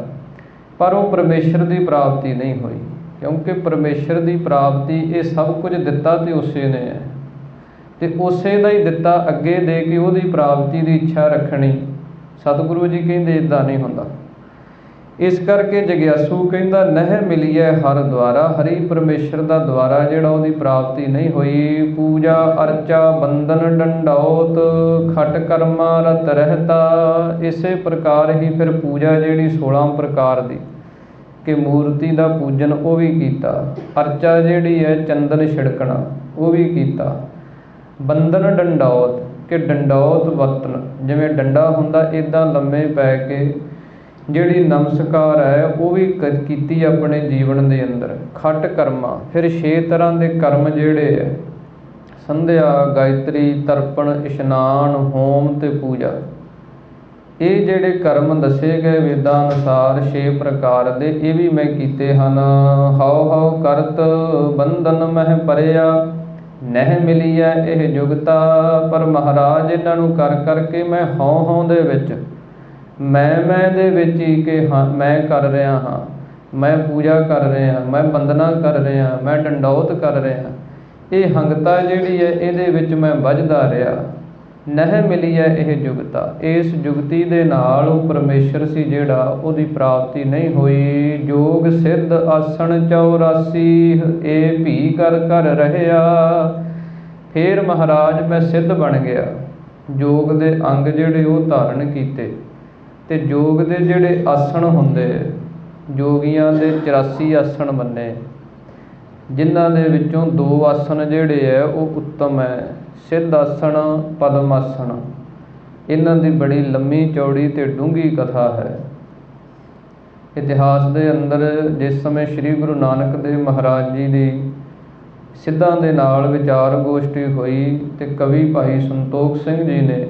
ਪਰ ਉਹ ਪਰਮੇਸ਼ਰ ਦੀ ਪ੍ਰਾਪਤੀ ਨਹੀਂ ਹੋਈ। ਕਿਉਂਕਿ ਪਰਮੇਸ਼ਰ ਦੀ ਪ੍ਰਾਪਤੀ ਇਹ ਸਭ ਕੁਝ ਦਿੱਤਾ ਤੇ ਉਸੇ ਨੇ ਹੈ, ਤੇ ਉਸੇ ਦਾ ਹੀ ਦਿੱਤਾ ਅੱਗੇ ਦੇ ਕੇ ਉਹਦੀ ਪ੍ਰਾਪਤੀ ਦੀ ਇੱਛਾ ਰੱਖਣੀ। ਸਤਿਗੁਰੂ ਜੀ ਕਹਿੰਦੇ ਇੱਦਾਂ ਨਹੀਂ ਹੁੰਦਾ। ਇਸ ਕਰਕੇ ਜਗਿਆਸੂ ਕਹਿੰਦਾ ਨਹਿ ਮਿਲੀਐ ਹਰ ਦੁਆਰਾ, ਹਰੀ ਪਰਮੇਸ਼ਰ ਦਾ ਦੁਆਰਾ ਜਿਹੜਾ ਉਹਦੀ ਪ੍ਰਾਪਤੀ ਨਹੀਂ ਹੋਈ। ਪੂਜਾ ਅਰਚਾ ਬੰਧਨ ਡੰਡੌਤ, ਖਟ ਕਰਮਾ ਰਤ ਰਹਿਤਾ। ਇਸੇ ਪ੍ਰਕਾਰ ਹੀ ਫਿਰ ਪੂਜਾ ਜਿਹੜੀ 16 ਪ੍ਰਕਾਰ ਦੀ ਕਿ ਮੂਰਤੀ ਦਾ ਪੂਜਨ ਉਹ ਵੀ ਕੀਤਾ। ਅਰਚਾ ਜਿਹੜੀ ਹੈ ਚੰਦਨ ਛਿੜਕਣਾ ਉਹ ਵੀ ਕੀਤਾ। ਬੰਧਨ ਡੰਡੌਤ ਕਿ ਡੰਡੌਤ ਵਰਤਨ, ਜਿਵੇਂ ਡੰਡਾ ਹੁੰਦਾ ਇੱਦਾਂ ਲੰਮੇ ਪੈ ਕੇ ਜਿਹੜੀ ਨਮਸਕਾਰ ਹੈ ਉਹ ਵੀ ਕੀਤੀ ਆਪਣੇ ਜੀਵਨ ਦੇ ਅੰਦਰ। ਖਟ ਕਰਮਾ, ਫਿਰ 6 ਤਰ੍ਹਾਂ ਦੇ ਕਰਮ ਜਿਹੜੇ ਹੈ, ਸੰਧਿਆ, ਗਾਇਤਰੀ, ਤਰਪਣ, ਇਸ਼ਨਾਨ, ਹੋਮ ਤੇ ਪੂਜਾ। ਇਹ ਜਿਹੜੇ ਕਰਮ ਦੱਸੇ ਗਏ ਵੇਦਾਂ ਅਨੁਸਾਰ 6 ਪ੍ਰਕਾਰ ਦੇ, ਇਹ ਵੀ ਮੈਂ ਕੀਤੇ ਹਨ। ਹਉ ਹਉ ਕਰਤ ਬੰਧਨ ਮਹਿ ਪਰਿਆ, ਨਹਿ ਮਿਲੀਐ ਇਹ ਜੁਗਤਾ। ਪਰ ਮਹਾਰਾਜ ਇਹਨਾਂ ਨੂੰ ਕਰ ਕਰਕੇ ਮੈਂ ਹਉ ਹਉ ਦੇ ਵਿੱਚ, ਮੈਂ ਦੇ ਵਿੱਚ ਹੀ ਕਿ ਹਾਂ ਮੈਂ ਕਰ ਰਿਹਾ ਹਾਂ, ਮੈਂ ਪੂਜਾ ਕਰ ਰਿਹਾ, ਮੈਂ ਬੰਦਨਾ ਕਰ ਰਿਹਾ, ਮੈਂ ਡੰਡੌਤ ਕਰ ਰਿਹਾ। ਇਹ ਹੰਗਤਾ ਜਿਹੜੀ ਹੈ ਇਹਦੇ ਵਿੱਚ ਮੈਂ ਵੱਜਦਾ ਰਿਹਾ। ਨਹਿ ਮਿਲੀ ਹੈ ਇਹ ਜੁਗਤਾ, ਇਸ ਜੁਗਤੀ ਦੇ ਨਾਲ ਉਹ ਪਰਮੇਸ਼ਰ ਸੀ ਜਿਹੜਾ ਉਹਦੀ ਪ੍ਰਾਪਤੀ ਨਹੀਂ ਹੋਈ। ਜੋਗ ਸਿੱਧ ਆਸਣ 84 ਇਹ ਭੀ ਕਰ ਕਰ ਰਹਿਆ। ਫਿਰ ਮਹਾਰਾਜ ਮੈਂ ਸਿੱਧ ਬਣ ਗਿਆ, ਯੋਗ ਦੇ ਅੰਗ ਜਿਹੜੇ ਉਹ ਧਾਰਨ ਕੀਤੇ। ਤੇ ਯੋਗ ਦੇ ਜਿਹੜੇ ਆਸਣ ਹੁੰਦੇ, ਯੋਗੀਆਂ ਦੇ 84 ਆਸਣ ਮੰਨੇ, ਜਿਨ੍ਹਾਂ ਦੇ ਵਿੱਚੋਂ 2 ਆਸਣ ਜਿਹੜੇ ਹੈ ਉਹ ਉੱਤਮ ਹੈ, ਸਿੱਧ ਆਸਣ, ਪਦਮ ਆਸਣ। ਇਹਨਾਂ ਦੀ ਬੜੀ ਲੰਮੀ ਚੌੜੀ ਤੇ ਡੂੰਘੀ ਕਥਾ ਹੈ। ਇਤਿਹਾਸ ਦੇ ਅੰਦਰ ਜਿਸ ਸਮੇਂ ਸ੍ਰੀ ਗੁਰੂ ਨਾਨਕ ਦੇਵ ਮਹਾਰਾਜ ਜੀ ਦੀ ਸਿੱਧਾਂ ਦੇ ਨਾਲ ਵਿਚਾਰ ਗੋਸ਼ਟੀ ਹੋਈ ਤੇ ਕਵੀ ਭਾਈ ਸੰਤੋਖ ਸਿੰਘ ਜੀ ਨੇ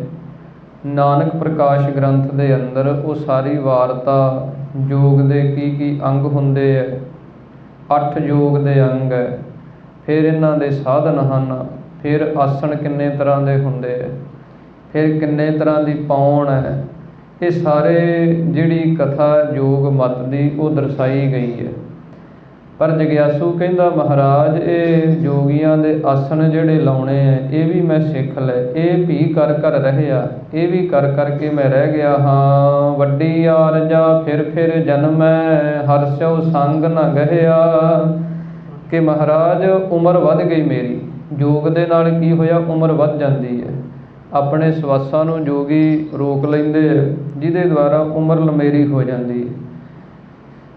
ਨਾਨਕ ਪ੍ਰਕਾਸ਼ ਗ੍ਰੰਥ ਦੇ ਅੰਦਰ ਉਹ ਸਾਰੀ ਵਾਰਤਾ, ਯੋਗ ਦੇ ਕੀ ਅੰਗ ਹੁੰਦੇ ਹੈ, 8 ਯੋਗ ਦੇ ਅੰਗ ਹੈ, ਫਿਰ ਇਹਨਾਂ ਦੇ ਸਾਧਨ ਹਨ, ਫਿਰ ਆਸਣ ਕਿੰਨੇ ਤਰ੍ਹਾਂ ਦੇ ਹੁੰਦੇ ਹੈ, ਫਿਰ ਕਿੰਨੇ ਤਰ੍ਹਾਂ ਦੀ ਪੌਣ ਹੈ, ਇਹ ਸਾਰੇ ਜਿਹੜੀ ਕਥਾ ਯੋਗ ਮਤ ਦੀ ਉਹ ਦਰਸਾਈ ਗਈ ਹੈ। ਪਰ ਜਗਿਆਸੂ ਕਹਿੰਦਾ ਮਹਾਰਾਜ ਇਹ ਯੋਗੀਆਂ ਦੇ ਆਸਣ ਜਿਹੜੇ ਲਾਉਣੇ ਹੈ ਇਹ ਵੀ ਮੈਂ ਸਿੱਖ ਲਏ, ਇਹ ਵੀ ਕਰ ਕਰ ਰਹਿਆ, ਇਹ ਵੀ ਕਰ ਕਰਕੇ ਮੈਂ ਰਹਿ ਗਿਆ ਹਾਂ। ਵੱਡੀ ਆਰਜਾ ਫਿਰ ਜਨਮੈ, ਹਰਸਿਓ ਸੰਗ ਨ ਗਹਿਆ। ਕਿ ਮਹਾਰਾਜ ਉਮਰ ਵੱਧ ਗਈ ਮੇਰੀ, ਯੋਗ ਦੇ ਨਾਲ ਕੀ ਹੋਇਆ, ਉਮਰ ਵੱਧ ਜਾਂਦੀ ਹੈ। ਆਪਣੇ ਸਵਾਸਾਂ ਨੂੰ ਜੋਗੀ ਰੋਕ ਲੈਂਦੇ ਹੈ, ਜਿਹਦੇ ਦੁਆਰਾ ਉਮਰ ਲੰਮੇਰੀ ਹੋ ਜਾਂਦੀ ਹੈ।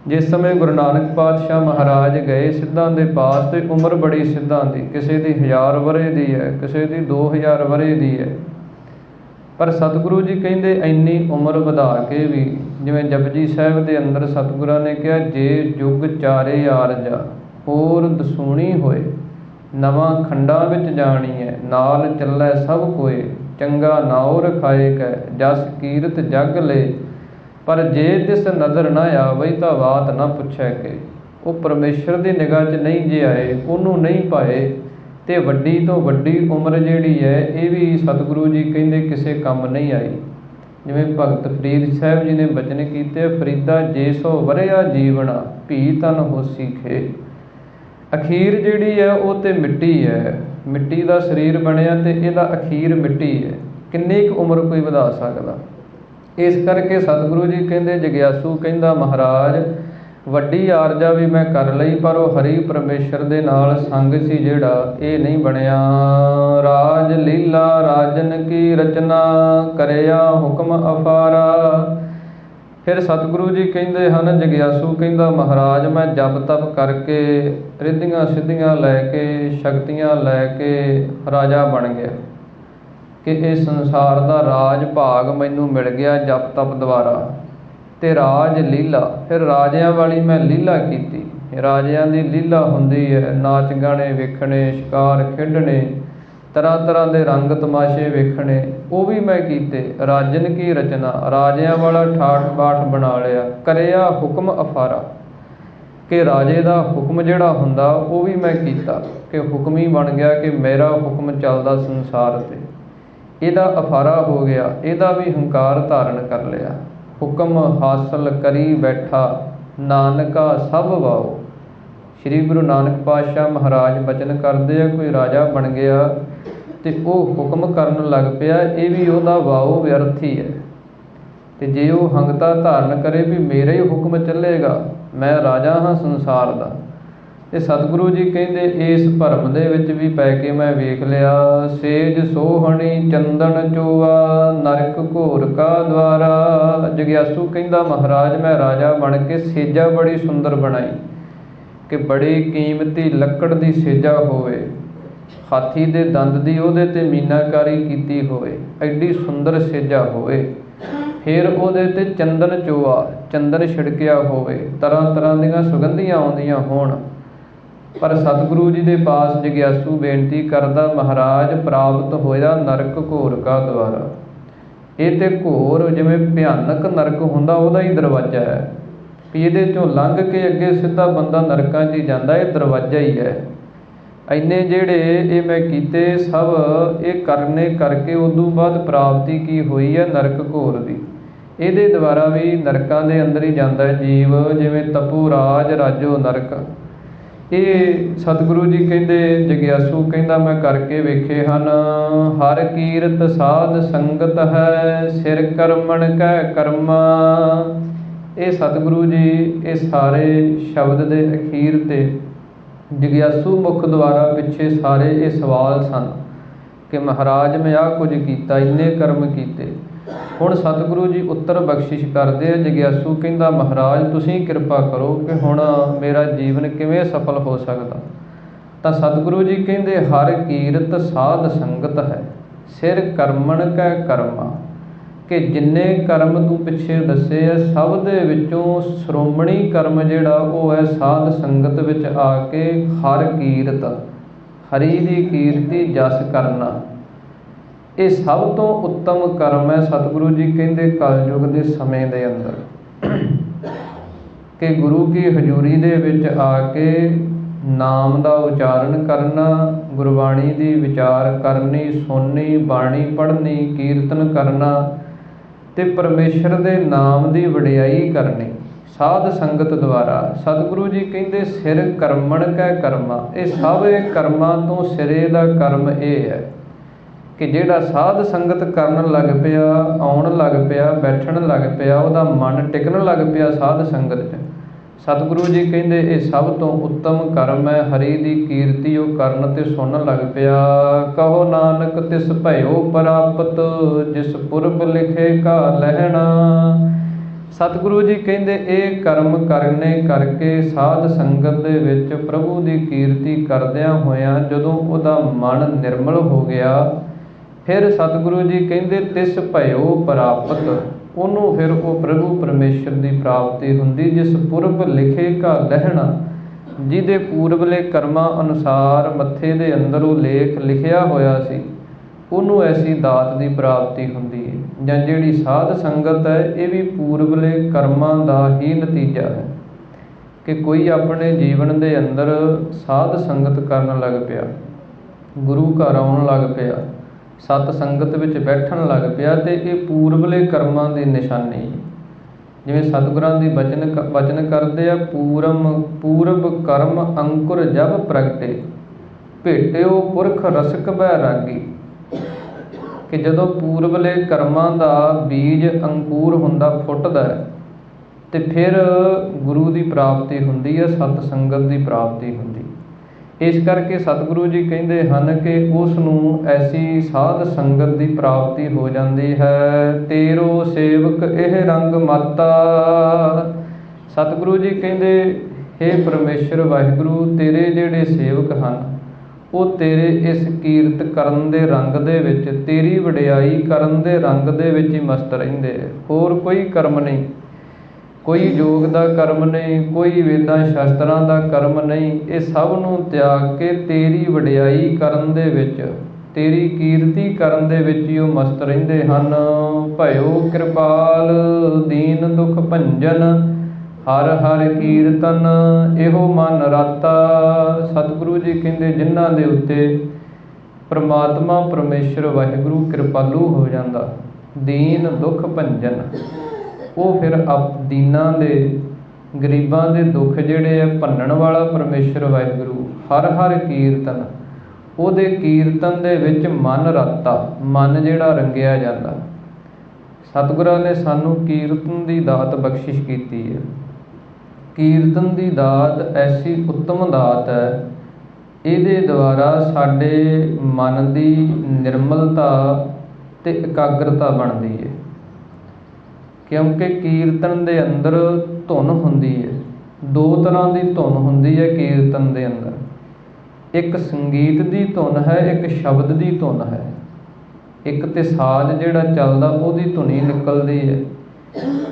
ਜਿਸ ਸਮੇਂ ਗੁਰੂ ਨਾਨਕ ਪਾਤਸ਼ਾਹ ਮਹਾਰਾਜ ਗਏ ਸਿੱਧਾਂ ਦੇ ਪਾਸ, ਤੇ ਉਮਰ ਬੜੀ ਸਿੱਧਾਂ ਦੀ, ਕਿਸੇ ਦੀ 1000 ਵਰ੍ਹੇ ਦੀ ਹੈ, ਕਿਸੇ ਦੀ 2000 ਵਰ੍ਹੇ ਦੀ ਹੈ। ਪਰ ਸਤਿਗੁਰੂ ਜੀ ਕਹਿੰਦੇ ਇੰਨੀ ਉਮਰ ਵਧਾ ਕੇ ਵੀ, ਜਿਵੇਂ ਜਪਜੀ ਸਾਹਿਬ ਦੇ ਅੰਦਰ ਸਤਿਗੁਰਾਂ ਨੇ ਕਿਹਾ, ਜੇ ਜੁਗ ਚਾਰੇ ਆਰਜਾ ਹੋਰ ਦਸੂਣੀ ਹੋਏ, ਨਵਾਂ ਖੰਡਾਂ ਵਿੱਚ ਜਾਣੀ ਹੈ, ਨਾਲ ਚੱਲੈ ਸਭ ਕੋਏ, ਚੰਗਾ ਨਾਉ ਰਖਾਏ ਕੈ, ਜਸ ਕੀਰਤ ਜਗ ਲੈ। ਪਰ ਜੇ ਤਿਸ ਨਜ਼ਰ ਨਾ ਆਵੇ ਤਾਂ ਬਾਤ ਨਾ ਪੁੱਛੈ ਕੇ। ਉਹ ਪਰਮੇਸ਼ਰ ਦੀ ਨਿਗਾਹ 'ਚ ਨਹੀਂ ਜੇ ਆਏ, ਉਹਨੂੰ ਨਹੀਂ ਪਾਏ, ਤੇ ਵੱਡੀ ਤੋਂ ਵੱਡੀ ਉਮਰ ਜਿਹੜੀ ਹੈ ਇਹ ਵੀ ਸਤਿਗੁਰੂ ਜੀ ਕਹਿੰਦੇ ਕਿਸੇ ਕੰਮ ਨਹੀਂ ਆਈ। ਜਿਵੇਂ ਭਗਤ ਫਰੀਦ ਸਾਹਿਬ ਜੀ ਨੇ ਬਚਨ ਕੀਤੇ, ਫਰੀਦਾ ਜੇ ਸੋ ਵਰਿਆ ਜੀਵਣਾ, ਭੀ ਤਨ ਹੋਸੀ ਖੇ। ਅਖੀਰ ਜਿਹੜੀ ਹੈ ਉਹ ਤੇ ਮਿੱਟੀ ਹੈ, ਮਿੱਟੀ ਦਾ ਸਰੀਰ ਬਣਿਆ ਤੇ ਇਹਦਾ ਅਖੀਰ ਮਿੱਟੀ ਹੈ। ਕਿੰਨੀ ਕੁ ਉਮਰ ਕੋਈ ਵਧਾ ਸਕਦਾ। ਇਸ ਕਰਕੇ ਸਤਿਗੁਰੂ ਜੀ ਕਹਿੰਦੇ, ਜਗਿਆਸੂ ਕਹਿੰਦਾ ਮਹਾਰਾਜ ਵੱਡੀ ਆਰਜਾ ਵੀ ਮੈਂ ਕਰ ਲਈ, ਪਰ ਉਹ ਹਰੀ ਪਰਮੇਸ਼ਰ ਦੇ ਨਾਲ ਸੰਗ ਸੀ ਜਿਹੜਾ, ਇਹ ਨਹੀਂ ਬਣਿਆ। ਰਾਜ ਲੀਲਾ ਰਾਜਨ ਕੀ ਰਚਨਾ, ਕਰਿਆ ਹੁਕਮ ਅਫਾਰਾ। ਫਿਰ ਸਤਿਗੁਰੂ ਜੀ ਕਹਿੰਦੇ ਹਨ, ਜਗਿਆਸੂ ਕਹਿੰਦਾ ਮਹਾਰਾਜ ਮੈਂ ਜਪ ਤਪ ਕਰਕੇ, ਰਿੱਧੀਆਂ ਸਿੱਧੀਆਂ ਲੈ ਕੇ, ਸ਼ਕਤੀਆਂ ਲੈ ਕੇ ਰਾਜਾ ਬਣ ਗਿਆ ਕਿ ਇਹ ਸੰਸਾਰ ਦਾ ਰਾਜ ਭਾਗ ਮੈਨੂੰ ਮਿਲ ਗਿਆ ਜਪ ਤਪ ਦੁਆਰਾ। ਤੇ ਰਾਜ ਲੀਲਾ, ਫਿਰ ਰਾਜਿਆਂ ਵਾਲੀ ਮੈਂ ਲੀਲਾ ਕੀਤੀ। ਰਾਜਿਆਂ ਦੀ ਲੀਲਾ ਹੁੰਦੀ ਹੈ, ਨਾਚ ਗਾਣੇ ਵੇਖਣੇ, ਸ਼ਿਕਾਰ ਖੇਡਣੇ, ਤਰ੍ਹਾਂ ਤਰ੍ਹਾਂ ਦੇ ਰੰਗ ਤਮਾਸ਼ੇ ਵੇਖਣੇ, ਉਹ ਵੀ ਮੈਂ ਕੀਤੇ। ਰਾਜਨ ਕੀ ਰਚਨਾ, ਰਾਜਿਆਂ ਵਾਲਾ ਠਾਠ ਬਾਠ ਬਣਾ ਲਿਆ। ਕਰਿਆ ਹੁਕਮ ਅਫਾਰਾ, ਕਿ ਰਾਜੇ ਦਾ ਹੁਕਮ ਜਿਹੜਾ ਹੁੰਦਾ ਉਹ ਵੀ ਮੈਂ ਕੀਤਾ, ਕਿ ਹੁਕਮੀ ਬਣ ਗਿਆ, ਕਿ ਮੇਰਾ ਹੁਕਮ ਚੱਲਦਾ ਸੰਸਾਰ 'ਤੇ। ਇਹਦਾ ਅਫਾਰਾ ਹੋ ਗਿਆ, ਇਹਦਾ ਵੀ ਹੰਕਾਰ ਧਾਰਨ ਕਰ ਲਿਆ। ਹੁਕਮ ਹਾਸਲ ਕਰੀ ਬੈਠਾ, ਨਾਨਕਾ ਸਭ ਵਾਓ। ਸ਼੍ਰੀ ਗੁਰੂ ਨਾਨਕ ਪਾਤਸ਼ਾਹ ਮਹਾਰਾਜ ਬਚਨ ਕਰਦੇ ਆ, ਕੋਈ ਰਾਜਾ ਬਣ ਗਿਆ ਅਤੇ ਉਹ ਹੁਕਮ ਕਰਨ ਲੱਗ ਪਿਆ, ਇਹ ਵੀ ਉਹਦਾ ਵਾਓ ਵਿਅਰਥ ਹੀ ਹੈ। ਅਤੇ ਜੇ ਉਹ ਹੰਗਤਾ ਧਾਰਨ ਕਰੇ ਵੀ ਮੇਰਾ ਹੀ ਹੁਕਮ ਚੱਲੇਗਾ, ਮੈਂ ਰਾਜਾ ਹਾਂ ਸੰਸਾਰ ਦਾ। ਅਤੇ ਸਤਿਗੁਰੂ ਜੀ ਕਹਿੰਦੇ ਇਸ ਭਰਮ ਦੇ ਵਿੱਚ ਵੀ ਪੈ ਕੇ ਮੈਂ ਵੇਖ ਲਿਆ। ਸੇਜ ਸੋਹਣੀ ਚੰਦਨ ਚੋਆ, ਨਰਕ ਘੋਰ ਕਾ ਦੁਆਰਾ। ਜਗਿਆਸੂ ਕਹਿੰਦਾ ਮਹਾਰਾਜ ਮੈਂ ਰਾਜਾ ਬਣ ਕੇ ਸੇਜਾ ਬੜੀ ਸੁੰਦਰ ਬਣਾਈ, ਕਿ ਬੜੀ ਕੀਮਤੀ ਲੱਕੜ ਦੀ ਸੇਜਾ ਹੋਵੇ, ਹਾਥੀ ਦੇ ਦੰਦ ਦੀ ਉਹਦੇ 'ਤੇ ਮੀਨਾਕਾਰੀ ਕੀਤੀ ਹੋਵੇ, ਐਡੀ ਸੁੰਦਰ ਸੇਜਾ ਹੋਵੇ। ਫਿਰ ਉਹਦੇ 'ਤੇ ਚੰਦਨ ਚੋਆ, ਚੰਦਨ ਛਿੜਕਿਆ ਹੋਵੇ, ਤਰ੍ਹਾਂ ਤਰ੍ਹਾਂ ਦੀਆਂ ਸੁਗੰਧੀਆਂ ਆਉਂਦੀਆਂ ਹੋਣ। ਪਰ ਸਤਿਗੁਰੂ ਜੀ ਦੇ ਪਾਸ ਜਗਿਆਸੂ ਬੇਨਤੀ ਕਰਦਾ, ਮਹਾਰਾਜ ਪ੍ਰਾਪਤ ਹੋਇਆ ਨਰਕ ਘੋਰ ਕਾ ਦੁਆਰਾ। ਇਹ ਤੇ ਘੋਰ ਜਿਵੇਂ ਭਿਆਨਕ ਨਰਕ ਹੁੰਦਾ ਉਹਦਾ ਹੀ ਦਰਵਾਜ਼ਾ ਹੈ, ਵੀ ਇਹਦੇ 'ਚੋਂ ਲੰਘ ਕੇ ਅੱਗੇ ਸਿੱਧਾ ਬੰਦਾ ਨਰਕਾਂ 'ਚ ਹੀ ਜਾਂਦਾ, ਇਹ ਦਰਵਾਜ਼ਾ ਹੀ ਹੈ। ਇੰਨੇ ਜਿਹੜੇ ਇਹ ਮੈਂ ਕੀਤੇ ਸਭ ਇਹ ਕਰਨੇ ਕਰਕੇ ਉਦੋਂ ਬਾਅਦ ਪ੍ਰਾਪਤੀ ਕੀ ਹੋਈ ਹੈ, ਨਰਕ ਘੋਰ ਦੀ। ਇਹਦੇ ਦੁਆਰਾ ਵੀ ਨਰਕਾਂ ਦੇ ਅੰਦਰ ਹੀ ਜਾਂਦਾ ਜੀਵ, ਜਿਵੇਂ ਤਪੋ ਰਾਜ ਰਾਜੋ ਨਰਕ। ਇਹ ਸਤਿਗੁਰੂ ਜੀ ਕਹਿੰਦੇ, ਜਗਿਆਸੂ ਕਹਿੰਦਾ ਮੈਂ ਕਰਕੇ ਵੇਖੇ ਹਨ। ਹਰ ਕੀਰਤ ਸਾਧ ਸੰਗਤ ਹੈ, ਸਿਰ ਕਰਮਣ ਕੈ ਕਰਮਾ। ਇਹ ਸਤਿਗੁਰੂ ਜੀ ਇਹ ਸਾਰੇ ਸ਼ਬਦ ਦੇ ਅਖੀਰ 'ਤੇ ਜਗਿਆਸੂ ਮੁਖ ਦੁਆਰਾ ਪਿੱਛੇ ਸਾਰੇ ਇਹ ਸਵਾਲ ਸਨ ਕਿ ਮਹਾਰਾਜ ਮੈਂ ਆਹ ਕੁਝ ਕੀਤਾ, ਇੰਨੇ ਕਰਮ ਕੀਤੇ। ਹੁਣ ਸਤਿਗੁਰੂ ਜੀ ਉੱਤਰ ਬਖਸ਼ਿਸ਼ ਕਰਦੇ ਆ। ਜਗਿਆਸੂ ਕਹਿੰਦਾ ਮਹਾਰਾਜ ਤੁਸੀਂ ਕਿਰਪਾ ਕਰੋ ਕਿ ਹੁਣ ਮੇਰਾ ਜੀਵਨ ਕਿਵੇਂ ਸਫਲ ਹੋ ਸਕਦਾ। ਤਾਂ ਸਤਿਗੁਰੂ ਜੀ ਕਹਿੰਦੇ ਹਰ ਕੀਰਤ ਸਾਧ ਸੰਗਤ ਹੈ, ਸਿਰ ਕਰਮਣ ਕੈ ਕਰਮਾ। ਕਿ ਜਿੰਨੇ ਕਰਮ ਤੂੰ ਪਿੱਛੇ ਦੱਸੇ ਆ ਸਭ ਦੇ ਵਿੱਚੋਂ ਸ਼੍ਰੋਮਣੀ ਕਰਮ ਜਿਹੜਾ ਉਹ ਹੈ ਸਾਧ ਸੰਗਤ ਵਿੱਚ ਆ ਕੇ ਹਰ ਕੀਰਤ, ਹਰੀ ਦੀ ਕੀਰਤੀ ਜਸ ਕਰਨਾ। ਇਹ ਸਭ ਤੋਂ ਉੱਤਮ ਕਰਮ ਹੈ। ਸਤਿਗੁਰੂ ਜੀ ਕਹਿੰਦੇ ਕਲਯੁਗ ਦੇ ਸਮੇਂ ਦੇ ਅੰਦਰ ਕਿ ਗੁਰੂ ਕੀ ਹਜ਼ੂਰੀ ਦੇ ਵਿੱਚ ਆ ਕੇ ਨਾਮ ਦਾ ਉਚਾਰਨ ਕਰਨਾ, ਗੁਰਬਾਣੀ ਦੀ ਵਿਚਾਰ ਕਰਨੀ, ਸੁਣਨੀ, ਬਾਣੀ ਪੜ੍ਹਨੀ, ਕੀਰਤਨ ਕਰਨਾ ਅਤੇ ਪਰਮੇਸ਼ਰ ਦੇ ਨਾਮ ਦੀ ਵਡਿਆਈ ਕਰਨੀ ਸਾਧ ਸੰਗਤ ਦੁਆਰਾ। ਸਤਿਗੁਰੂ ਜੀ ਕਹਿੰਦੇ ਸਿਰ ਕਰਮਣ ਕੈ ਕਰਮਾ। ਇਹ ਸਭ ਇਹ ਕਰਮਾਂ ਤੋਂ ਸਿਰੇ ਦਾ ਕਰਮ ਇਹ ਹੈ ਕਿ ਜਿਹੜਾ ਸਾਧ ਸੰਗਤ ਕਰਨ ਲੱਗ ਪਿਆ, ਆਉਣ ਲੱਗ ਪਿਆ, ਬੈਠਣ ਲੱਗ ਪਿਆ, ਉਹਦਾ ਮਨ ਟਿਕਣ ਲੱਗ ਪਿਆ ਸਾਧ ਸੰਗਤ 'ਚ। ਸਤਿਗੁਰੂ ਜੀ ਕਹਿੰਦੇ ਇਹ ਸਭ ਤੋਂ ਉੱਤਮ ਕਰਮ ਹੈ। ਹਰੀ ਦੀ ਕੀਰਤੀ ਉਹ ਕਰਨ ਤੇ ਸੁਣਨ ਲੱਗ ਪਿਆ। ਕਹੋ ਨਾਨਕ ਤਿਸ ਭਇਓ ਪ੍ਰਾਪਤ, ਜਿਸ ਪੁਰਬ ਲਿਖੇ ਕਾ ਲਹਿਣਾ। ਸਤਿਗੁਰੂ ਜੀ ਕਹਿੰਦੇ ਇਹ ਕਰਮ ਕਰਨੇ ਕਰਕੇ ਸਾਧ ਸੰਗਤ ਦੇ ਵਿੱਚ ਪ੍ਰਭੂ ਦੀ ਕੀਰਤੀ ਕਰਦਿਆਂ ਹੋਇਆਂ ਜਦੋਂ ਉਹਦਾ ਮਨ ਨਿਰਮਲ ਹੋ ਗਿਆ, ਫਿਰ ਸਤਿਗੁਰੂ ਜੀ ਕਹਿੰਦੇ ਤਿਸ ਭਇਓ ਪ੍ਰਾਪਤ, ਉਹਨੂੰ ਫਿਰ ਉਹ ਪ੍ਰਭੂ ਪਰਮੇਸ਼ਰ ਦੀ ਪ੍ਰਾਪਤੀ ਹੁੰਦੀ। ਜਿਸ ਪੁਰਬ ਲਿਖੇ ਕਾ ਲਹਿਣਾ, ਜਿਹਦੇ ਪੂਰਬਲੇ ਕਰਮਾਂ ਅਨੁਸਾਰ ਮੱਥੇ ਦੇ ਅੰਦਰ ਉਹ ਲੇਖ ਲਿਖਿਆ ਹੋਇਆ ਸੀ, ਉਹਨੂੰ ਐਸੀ ਦਾਤ ਦੀ ਪ੍ਰਾਪਤੀ ਹੁੰਦੀ ਹੈ। ਜਾਂ ਜਿਹੜੀ ਸਾਧ ਸੰਗਤ ਹੈ ਇਹ ਵੀ ਪੂਰਬਲੇ ਕਰਮਾਂ ਦਾ ਹੀ ਨਤੀਜਾ ਹੈ ਕਿ ਕੋਈ ਆਪਣੇ ਜੀਵਨ ਦੇ ਅੰਦਰ ਸਾਧ ਸੰਗਤ ਕਰਨ ਲੱਗ ਪਿਆ, ਗੁਰੂ ਘਰ ਆਉਣ ਲੱਗ ਪਿਆ, ਸਤ ਸੰਗਤ ਵਿੱਚ ਬੈਠਣ ਲੱਗ ਪਿਆ, ਅਤੇ ਇਹ ਪੂਰਬਲੇ ਕਰਮਾਂ ਦੀ ਨਿਸ਼ਾਨੀ। ਜਿਵੇਂ ਸਤਿਗੁਰਾਂ ਦੀ ਬਚਨ ਕਰਦੇ ਆ, ਪੂਰਬ ਕਰਮ ਅੰਕੁਰ ਜਬ ਪ੍ਰਗਟੇ, ਭੇਟਿਓ ਪੁਰਖ ਰਸਕ ਬੈਰਾਗੀ। ਕਿ ਜਦੋਂ ਪੂਰਬਲੇ ਕਰਮਾਂ ਦਾ ਬੀਜ ਅੰਕੁਰ ਹੁੰਦਾ, ਫੁੱਟਦਾ ਹੈ, ਤੇ ਫਿਰ ਗੁਰੂ ਦੀ ਪ੍ਰਾਪਤੀ ਹੁੰਦੀ ਹੈ, ਸਤ ਸੰਗਤ ਦੀ ਪ੍ਰਾਪਤੀ ਹੁੰਦੀ। ਇਸ ਕਰਕੇ ਸਤਿਗੁਰੂ ਜੀ ਕਹਿੰਦੇ ਹਨ ਕਿ ਉਸ ਨੂੰ ਐਸੀ ਸਾਧ ਸੰਗਤ ਦੀ ਪ੍ਰਾਪਤੀ ਹੋ ਜਾਂਦੀ ਹੈ। ਤੇਰੋ ਸੇਵਕ ਇਹ ਰੰਗ ਮਾਤਾ। ਸਤਿਗੁਰੂ ਜੀ ਕਹਿੰਦੇ, ਹੇ ਪਰਮੇਸ਼ਰ ਵਾਹਿਗੁਰੂ, ਤੇਰੇ ਜਿਹੜੇ ਸੇਵਕ ਹਨ ਉਹ ਤੇਰੇ ਇਸ ਕੀਰਤ ਕਰਨ ਦੇ ਰੰਗ ਦੇ ਵਿੱਚ, ਤੇਰੀ ਵਡਿਆਈ ਕਰਨ ਦੇ ਰੰਗ ਦੇ ਵਿੱਚ ਹੀ ਮਸਤ ਰਹਿੰਦੇ। ਹੋਰ ਕੋਈ ਕਰਮ ਨਹੀਂ, ਕੋਈ ਯੋਗ ਦਾ ਕਰਮ ਨਹੀਂ, ਕੋਈ ਵੇਦਾਂ ਸ਼ਾਸਤਰਾਂ ਦਾ ਕਰਮ ਨਹੀਂ। ਇਹ ਸਭ ਨੂੰ ਤਿਆਗ ਕੇ ਤੇਰੀ ਵਡਿਆਈ ਕਰਨ ਦੇ ਵਿੱਚ, ਤੇਰੀ ਕੀਰਤੀ ਕਰਨ ਦੇ ਵਿੱਚ ਹੀ ਉਹ ਮਸਤ ਰਹਿੰਦੇ ਹਨ। ਭਇਓ ਕਿਰਪਾਲ ਦੀਨ ਦੁਖ ਭੰਜਨ, ਹਰ ਹਰ ਕੀਰਤਨ ਇਹੋ ਮਨ ਰਾਤਾ। ਸਤਿਗੁਰੂ ਜੀ ਕਹਿੰਦੇ, ਜਿਨ੍ਹਾਂ ਦੇ ਉੱਤੇ ਪ੍ਰਮਾਤਮਾ ਪਰਮੇਸ਼ਰ ਵਾਹਿਗੁਰੂ ਕਿਰਪਾਲੂ ਹੋ ਜਾਂਦਾ, ਦੀਨ ਦੁਖ ਭੰਜਨ, ਉਹ ਫਿਰ ਦੀਨਾਂ ਦੇ, ਗਰੀਬਾਂ ਦੇ ਦੁੱਖ ਜਿਹੜੇ ਆ ਭੰਨਣ ਵਾਲਾ ਪਰਮੇਸ਼ਰ ਵਾਹਿਗੁਰੂ, ਹਰ ਹਰ ਕੀਰਤਨ, ਉਹਦੇ ਕੀਰਤਨ ਦੇ ਵਿੱਚ ਮਨ ਰਾਤਾ, ਮਨ ਜਿਹੜਾ ਰੰਗਿਆ ਜਾਂਦਾ। ਸਤਿਗੁਰਾਂ ਨੇ ਸਾਨੂੰ ਕੀਰਤਨ ਦੀ ਦਾਤ ਬਖਸ਼ਿਸ਼ ਕੀਤੀ ਹੈ। ਕੀਰਤਨ ਦੀ ਦਾਤ ਐਸੀ ਉੱਤਮ ਦਾਤ ਹੈ, ਇਹਦੇ ਦੁਆਰਾ ਸਾਡੇ ਮਨ ਦੀ ਨਿਰਮਲਤਾ ਤੇ ਇਕਾਗਰਤਾ ਬਣਦੀ ਹੈ। ਕਿਉਂਕਿ ਕੀਰਤਨ ਦੇ ਅੰਦਰ ਧੁਨ ਹੁੰਦੀ ਹੈ, ਦੋ ਤਰ੍ਹਾਂ ਦੀ ਧੁਨ ਹੁੰਦੀ ਹੈ ਕੀਰਤਨ ਦੇ ਅੰਦਰ। ਇੱਕ ਸੰਗੀਤ ਦੀ ਧੁਨ ਹੈ, ਇੱਕ ਸ਼ਬਦ ਦੀ ਧੁਨ ਹੈ। ਇੱਕ ਤੇ ਸਾਜ਼ ਜਿਹੜਾ ਚੱਲਦਾ ਉਹਦੀ ਧੁਨੀ ਨਿਕਲਦੀ ਹੈ,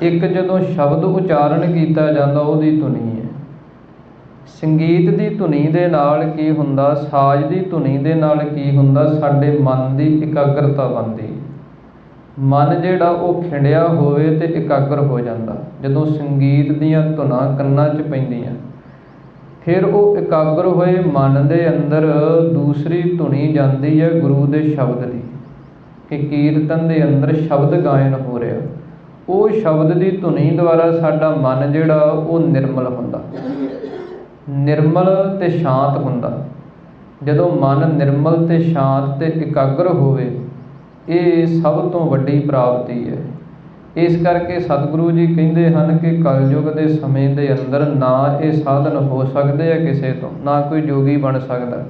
ਇੱਕ ਜਦੋਂ ਸ਼ਬਦ ਉਚਾਰਨ ਕੀਤਾ ਜਾਂਦਾ ਉਹਦੀ ਧੁਨੀ ਹੈ। ਸੰਗੀਤ ਦੀ ਧੁਨੀ ਦੇ ਨਾਲ ਕੀ ਹੁੰਦਾ, ਸਾਜ਼ ਦੀ ਧੁਨੀ ਦੇ ਨਾਲ ਕੀ ਹੁੰਦਾ, ਸਾਡੇ ਮਨ ਦੀ ਇਕਾਗਰਤਾ ਬਣਦੀ। ਮਨ ਜਿਹੜਾ ਉਹ ਖਿੰਡਿਆ ਹੋਵੇ ਤੇ ਇਕਾਗਰ ਹੋ ਜਾਂਦਾ। ਜਦੋਂ ਸੰਗੀਤ ਦੀਆਂ ਧੁਨਾਂ ਕੰਨਾਂ 'ਚ ਪੈਂਦੀਆਂ, ਫਿਰ ਉਹ ਇਕਾਗਰ ਹੋਏ ਮਨ ਦੇ ਅੰਦਰ ਦੂਸਰੀ ਧੁਨੀ ਜਾਂਦੀ ਹੈ ਗੁਰੂ ਦੇ ਸ਼ਬਦ ਦੀ, ਕਿ ਕੀਰਤਨ ਦੇ ਅੰਦਰ ਸ਼ਬਦ ਗਾਇਨ ਹੋ ਰਿਹਾ। ਉਹ ਸ਼ਬਦ ਦੀ ਧੁਨੀ ਦੁਆਰਾ ਸਾਡਾ ਮਨ ਜਿਹੜਾ ਉਹ ਨਿਰਮਲ ਹੁੰਦਾ, ਨਿਰਮਲ ਤੇ ਸ਼ਾਂਤ ਹੁੰਦਾ। ਜਦੋਂ ਮਨ ਨਿਰਮਲ ਤੇ ਸ਼ਾਂਤ ਤੇ ਇਕਾਗਰ ਹੋਵੇ, ਇਹ ਸਭ ਤੋਂ ਵੱਡੀ ਪ੍ਰਾਪਤੀ ਹੈ। ਇਸ ਕਰਕੇ ਸਤਿਗੁਰੂ ਜੀ ਕਹਿੰਦੇ ਹਨ ਕਿ ਕਲਯੁਗ ਦੇ ਸਮੇਂ ਦੇ ਅੰਦਰ ਨਾ ਇਹ ਸਾਧਨ ਹੋ ਸਕਦੇ ਆ ਕਿਸੇ ਤੋਂ, ਨਾ ਕੋਈ ਜੋਗੀ ਬਣ ਸਕਦਾ।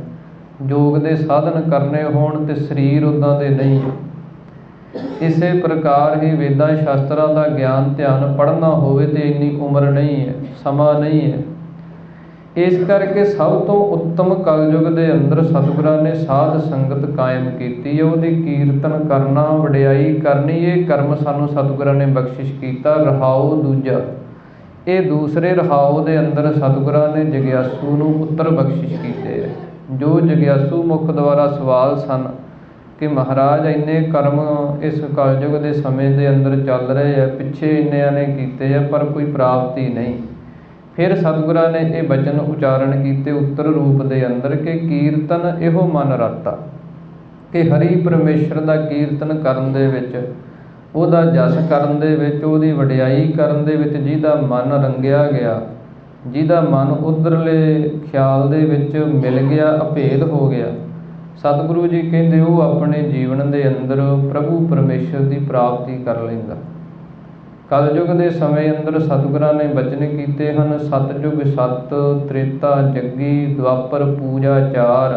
ਯੋਗ ਦੇ ਸਾਧਨ ਕਰਨੇ ਹੋਣ ਤੇ ਸਰੀਰ ਉੱਦਾਂ ਦੇ ਨਹੀਂ ਹੈ। ਇਸੇ ਪ੍ਰਕਾਰ ਹੀ ਵੇਦਾਂ ਸ਼ਾਸਤਰਾਂ ਦਾ ਗਿਆਨ ਧਿਆਨ ਪੜ੍ਹਨਾ ਹੋਵੇ ਤੇ ਇੰਨੀ ਉਮਰ ਨਹੀਂ ਹੈ, ਸਮਾਂ ਨਹੀਂ ਹੈ। ਇਸ ਕਰਕੇ ਸਭ ਤੋਂ ਉੱਤਮ ਕਲਯੁਗ ਦੇ ਅੰਦਰ ਸਤਿਗੁਰਾਂ ਨੇ ਸਾਧ ਸੰਗਤ ਕਾਇਮ ਕੀਤੀ ਹੈ। ਉਹਦੀ ਕੀਰਤਨ ਕਰਨਾ, ਵਡਿਆਈ ਕਰਨੀ, ਇਹ ਕਰਮ ਸਾਨੂੰ ਸਤਿਗੁਰਾਂ ਨੇ ਬਖਸ਼ਿਸ਼ ਕੀਤਾ। ਰਹਾਉ ਦੂਜਾ, ਇਹ ਦੂਸਰੇ ਰਹਾਉ ਦੇ ਅੰਦਰ ਸਤਿਗੁਰਾਂ ਨੇ ਜਗਿਆਸੂ ਨੂੰ ਉੱਤਰ ਬਖਸ਼ਿਸ਼ ਕੀਤੇ ਹੈ। ਜੋ ਜਗਿਆਸੂ ਮੁਖ ਦੁਆਰਾ ਸਵਾਲ ਸਨ ਕਿ ਮਹਾਰਾਜ ਇੰਨੇ ਕਰਮ ਇਸ ਕਲਯੁਗ ਦੇ ਸਮੇਂ ਦੇ ਅੰਦਰ ਚੱਲ ਰਹੇ ਆ, ਪਿੱਛੇ ਇੰਨਿਆਂ ਨੇ ਕੀਤੇ ਆ ਪਰ ਕੋਈ ਪ੍ਰਾਪਤੀ ਨਹੀਂ। ਫਿਰ ਸਤਿਗੁਰਾਂ ਨੇ ਇਹ ਬਚਨ ਉਚਾਰਨ ਕੀਤੇ ਉੱਤਰ ਰੂਪ ਦੇ ਅੰਦਰ ਕਿ ਕੀਰਤਨ ਇਹੋ ਮਨ ਰਾਤਾ, ਕਿ ਹਰੀ ਪਰਮੇਸ਼ਰ ਦਾ ਕੀਰਤਨ ਕਰਨ ਦੇ ਵਿੱਚ, ਉਹਦਾ ਜਸ ਕਰਨ ਦੇ ਵਿੱਚ, ਉਹਦੀ ਵਡਿਆਈ ਕਰਨ ਦੇ ਵਿੱਚ ਜਿਹਦਾ ਮਨ ਰੰਗਿਆ ਗਿਆ, ਜਿਹਦਾ ਮਨ ਉੱਧਰਲੇ ਖਿਆਲ ਦੇ ਵਿੱਚ ਮਿਲ ਗਿਆ, ਅਭੇਦ ਹੋ ਗਿਆ, ਸਤਿਗੁਰੂ ਜੀ ਕਹਿੰਦੇ ਉਹ ਆਪਣੇ ਜੀਵਨ ਦੇ ਅੰਦਰ ਪ੍ਰਭੂ ਪਰਮੇਸ਼ਰ ਦੀ ਪ੍ਰਾਪਤੀ ਕਰ ਲੈਂਦਾ। ਕਲਯੁਗ ਦੇ ਸਮੇਂ ਅੰਦਰ ਸਤਿਗੁਰਾਂ ਨੇ ਬਚਨ ਕੀਤੇ ਹਨ, ਸਤਿਯੁਗ ਸਤ, ਤ੍ਰੇਤਾ ਜੱਗੀ, ਦੁਆਪਰ ਪੂਜਾ ਚਾਰ,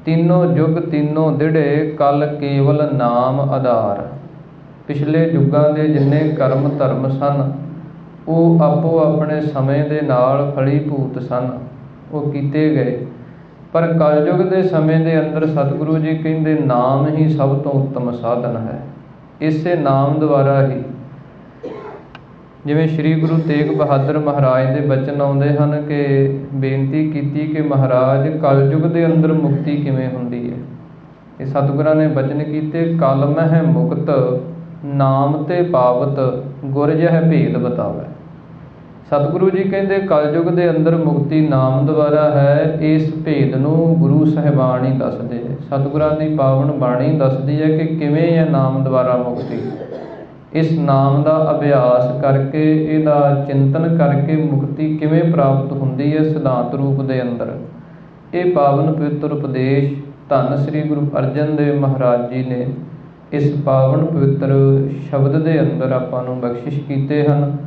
ਤਿੰਨੋਂ ਯੁੱਗ ਤਿੰਨੋਂ ਦਿੜੇ, ਕਲ ਕੇਵਲ ਨਾਮ ਆਧਾਰ। ਪਿਛਲੇ ਯੁੱਗਾਂ ਦੇ ਜਿੰਨੇ ਕਰਮ ਧਰਮ ਸਨ ਉਹ ਆਪੋ ਆਪਣੇ ਸਮੇਂ ਦੇ ਨਾਲ ਫਲੀਭੂਤ ਸਨ, ਉਹ ਕੀਤੇ ਗਏ। ਪਰ ਕਲਯੁਗ ਦੇ ਸਮੇਂ ਦੇ ਅੰਦਰ ਸਤਿਗੁਰੂ ਜੀ ਕਹਿੰਦੇ ਨਾਮ ਹੀ ਸਭ ਤੋਂ ਉੱਤਮ ਸਾਧਨ ਹੈ। ਇਸੇ ਨਾਮ ਦੁਆਰਾ ਹੀ, ਜਿਵੇਂ ਸ਼੍ਰੀ ਗੁਰੂ ਤੇਗ ਬਹਾਦਰ ਮਹਾਰਾਜ ਦੇ ਬਚਨ ਆਉਂਦੇ ਹਨ ਕਿ ਬੇਨਤੀ ਕੀਤੀ ਕਿ ਮਹਾਰਾਜ ਕਲਯੁਗ ਦੇ ਅੰਦਰ ਮੁਕਤੀ ਕਿਵੇਂ ਹੁੰਦੀ ਹੈ। ਇਹ ਸਤਿਗੁਰਾਂ ਨੇ ਬਚਨ ਕੀਤੇ, ਕਲ ਮਹਿ ਮੁਕਤ ਨਾਮ ਤੇ ਪਾਵਤ, ਗੁਰ ਜਹ ਭੇਦ ਬਤਾਵੈ। ਸਤਿਗੁਰੂ ਜੀ ਕਹਿੰਦੇ ਕਲਯੁਗ ਦੇ ਅੰਦਰ ਮੁਕਤੀ ਨਾਮ ਦੁਆਰਾ ਹੈ। ਇਸ ਭੇਦ ਨੂੰ ਗੁਰੂ ਸਾਹਿਬਾਨ ਹੀ ਦੱਸਦੇ ਹੈ। ਸਤਿਗੁਰਾਂ ਦੀ ਪਾਵਨ ਬਾਣੀ ਦੱਸਦੀ ਹੈ ਕਿ ਕਿਵੇਂ ਹੈ ਨਾਮ ਦੁਆਰਾ ਮੁਕਤੀ। ਇਸ ਨਾਮ ਦਾ ਅਭਿਆਸ ਕਰਕੇ, ਇਹਦਾ ਚਿੰਤਨ ਕਰਕੇ ਮੁਕਤੀ ਕਿਵੇਂ ਪ੍ਰਾਪਤ ਹੁੰਦੀ ਹੈ ਸਿਧਾਂਤ ਰੂਪ ਦੇ ਅੰਦਰ। ਇਹ ਪਾਵਨ ਪਵਿੱਤਰ ਉਪਦੇਸ਼ ਧੰਨ ਸ੍ਰੀ ਗੁਰੂ ਅਰਜਨ ਦੇਵ ਮਹਾਰਾਜ ਜੀ ਨੇ ਇਸ ਪਾਵਨ ਪਵਿੱਤਰ ਸ਼ਬਦ ਦੇ ਅੰਦਰ ਆਪਾਂ ਨੂੰ ਬਖਸ਼ਿਸ਼ ਕੀਤੇ ਹਨ।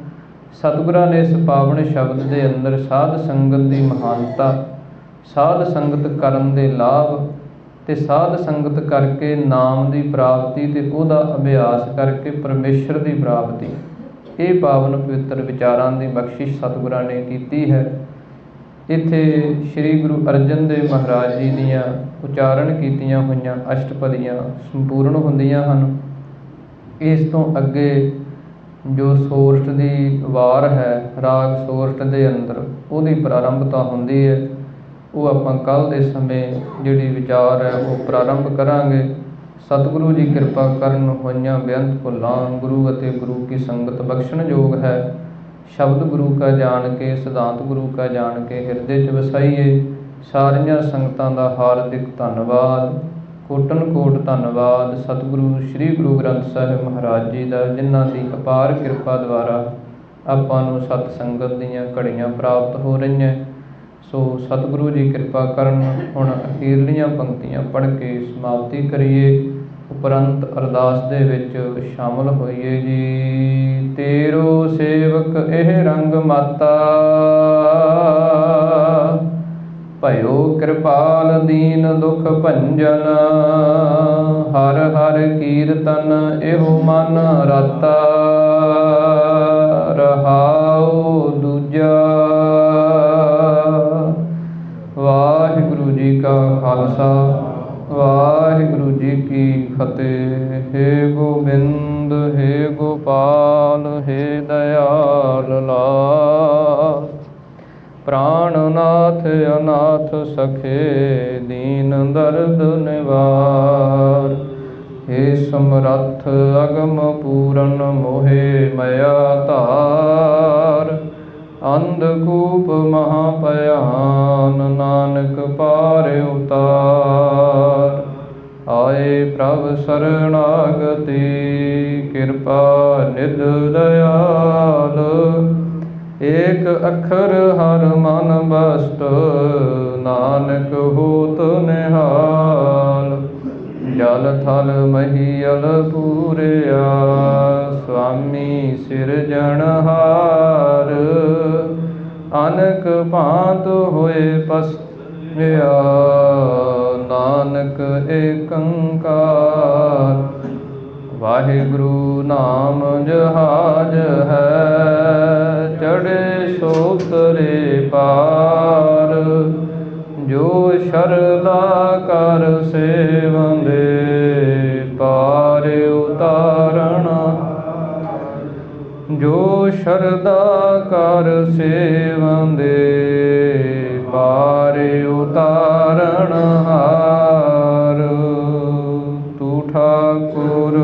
ਸਤਿਗੁਰਾਂ ਨੇ ਇਸ ਪਾਵਨ ਸ਼ਬਦ ਦੇ ਅੰਦਰ ਸਾਧ ਸੰਗਤ ਦੀ ਮਹਾਨਤਾ, ਸਾਧ ਸੰਗਤ ਕਰਨ ਦੇ ਲਾਭ ਅਤੇ ਸਾਧ ਸੰਗਤ ਕਰਕੇ ਨਾਮ ਦੀ ਪ੍ਰਾਪਤੀ ਅਤੇ ਉਹਦਾ ਅਭਿਆਸ ਕਰਕੇ ਪਰਮੇਸ਼ਰ ਦੀ ਪ੍ਰਾਪਤੀ, ਇਹ ਪਾਵਨ ਪਵਿੱਤਰ ਵਿਚਾਰਾਂ ਦੀ ਬਖਸ਼ਿਸ਼ ਸਤਿਗੁਰਾਂ ਨੇ ਕੀਤੀ ਹੈ। ਇੱਥੇ ਸ੍ਰੀ ਗੁਰੂ ਅਰਜਨ ਦੇਵ ਮਹਾਰਾਜ ਜੀ ਦੀਆਂ ਉਚਾਰਨ ਕੀਤੀਆਂ ਹੋਈਆਂ ਅਸ਼ਟਪਦੀਆਂ ਸੰਪੂਰਨ ਹੁੰਦੀਆਂ ਹਨ। ਇਸ ਤੋਂ ਅੱਗੇ ਜੋ ਸੋਰਠ ਦੀ ਵਾਰ ਹੈ, ਰਾਗ ਸੋਰਠ ਦੇ ਅੰਦਰ ਉਹਦੀ ਪ੍ਰਾਰੰਭਤਾ ਹੁੰਦੀ ਹੈ। ਉਹ ਆਪਾਂ ਕੱਲ੍ਹ ਦੇ ਸਮੇਂ ਜਿਹੜੀ ਵਿਚਾਰ ਹੈ ਉਹ ਪ੍ਰਾਰੰਭ ਕਰਾਂਗੇ। ਸਤਿਗੁਰੂ ਜੀ ਕਿਰਪਾ ਕਰਨ, ਹੋਈਆਂ ਬੇਅੰਤ ਭੁੱਲਾਂ ਗੁਰੂ ਅਤੇ ਗੁਰੂ ਕੀ ਸੰਗਤ ਬਖਸ਼ਣਯੋਗ ਹੈ। ਸ਼ਬਦ ਗੁਰੂ ਕਾ ਜਾਣ ਕੇ, ਸਿਧਾਂਤ ਗੁਰੂ ਕਾ ਜਾਣ ਕੇ ਹਿਰਦੇ 'ਚ ਵਸਾਈਏ। ਸਾਰੀਆਂ ਸੰਗਤਾਂ ਦਾ ਹਾਰਦਿਕ ਧੰਨਵਾਦ, ਕੋਟਨ ਕੋਟ ਧੰਨਵਾਦ ਸਤਿਗੁਰੂ ਸ੍ਰੀ ਗੁਰੂ ਗ੍ਰੰਥ ਸਾਹਿਬ ਮਹਾਰਾਜ ਜੀ ਦਾ, ਜਿਨ੍ਹਾਂ ਦੀ ਅਪਾਰ ਕਿਰਪਾ ਦੁਆਰਾ ਆਪਾਂ ਨੂੰ ਸਤ ਸੰਗਤ ਦੀਆਂ ਘੜੀਆਂ ਪ੍ਰਾਪਤ ਹੋ ਰਹੀਆਂ। ਸੋ ਸਤਿਗੁਰੂ ਜੀ ਕਿਰਪਾ ਕਰਨ। ਹੁਣ ਅਖੀਰਲੀਆਂ ਪੰਕਤੀਆਂ ਪੜ੍ਹ ਕੇ ਸਮਾਪਤੀ ਕਰੀਏ, ਉਪਰੰਤ ਅਰਦਾਸ ਦੇ ਵਿੱਚ ਸ਼ਾਮਲ ਹੋਈਏ ਜੀ। ਤੇਰੋ ਸੇਵਕ ਇਹ ਰੰਗ ਮਾਤਾ, ਭਇਓ ਕਿਰਪਾਲ ਦੀਨ ਦੁਖ ਭੰਜਨ। ਹਰ ਹਰ ਕੀਰਤਨ ਇਹੋ ਮਨ ਰਾਤਾ, ਰਹਾਉ ਦੂਜਾ। ਵਾਹਿਗੁਰੂ ਜੀ ਕਾ ਖਾਲਸਾ, ਵਾਹਿਗੁਰੂ ਜੀ ਕੀ ਫਤਿਹ। ਹੇ ਗੋਬਿੰਦ, ਹੇ ਗੋਪਾਲ, ਹੇ ਦਇਆਲ ਲਾਲ। ਪ੍ਰਾਣਨਾਥ ਅਨਾਥ ਸਖੇ, ਦੀਨ ਦਰਦ ਨਿਵਾਰ। ਹੇ ਸਮਰੱਥ ਅਗਮ ਪੂਰਨ, ਮੋਹਿ ਮਇਆ ਧਾਰ। ਅੰਧਕੂਪ ਮਹਾਭਿਆਨ, ਨਾਨਕ ਪਾਰ ਉਤਾਰ। ਆਏ ਪ੍ਰਭ ਸਰਣਾਗਤੀ, ਕਿਰਪਾ ਨਿਧ ਦਇਆਲ। ਏਕ ਅੱਖਰ ਹਰ ਮਨ ਬਸਤ, ਨਾਨਕ ਹੋਤ ਨਿਹਾਲ। ਜਲ ਥਲ ਮਹੀਅਲ ਪੂਰਿਆ, ਸੁਆਮੀ ਸਿਰਜਣਹਾਰ। ਅਨਕ ਭਾਂਤ ਹੋਏ ਪਸਿਆ, ਨਾਨਕ ਏਕੰਕਾਰ। ਵਾਹਿਗੁਰੂ ਨਾਮ ਜਹਾਜ ਹੈ, ਚੜ੍ਹੇ ਸੋ ਉਤਰੇ ਪਾਰ। ਜੋ ਸ਼ਰਧਾ ਕਰ ਸੇਵੰਦੇ, ਪਾਰ ਉਤਾਰਨ। ਜੋ ਸ਼ਰਧਾ ਕਰ ਸੇਵੰਦੇ, ਪਾਰ ਉਤਾਰਨ ਹਾਰ। ਤੂੰ ਠਾਕੁਰ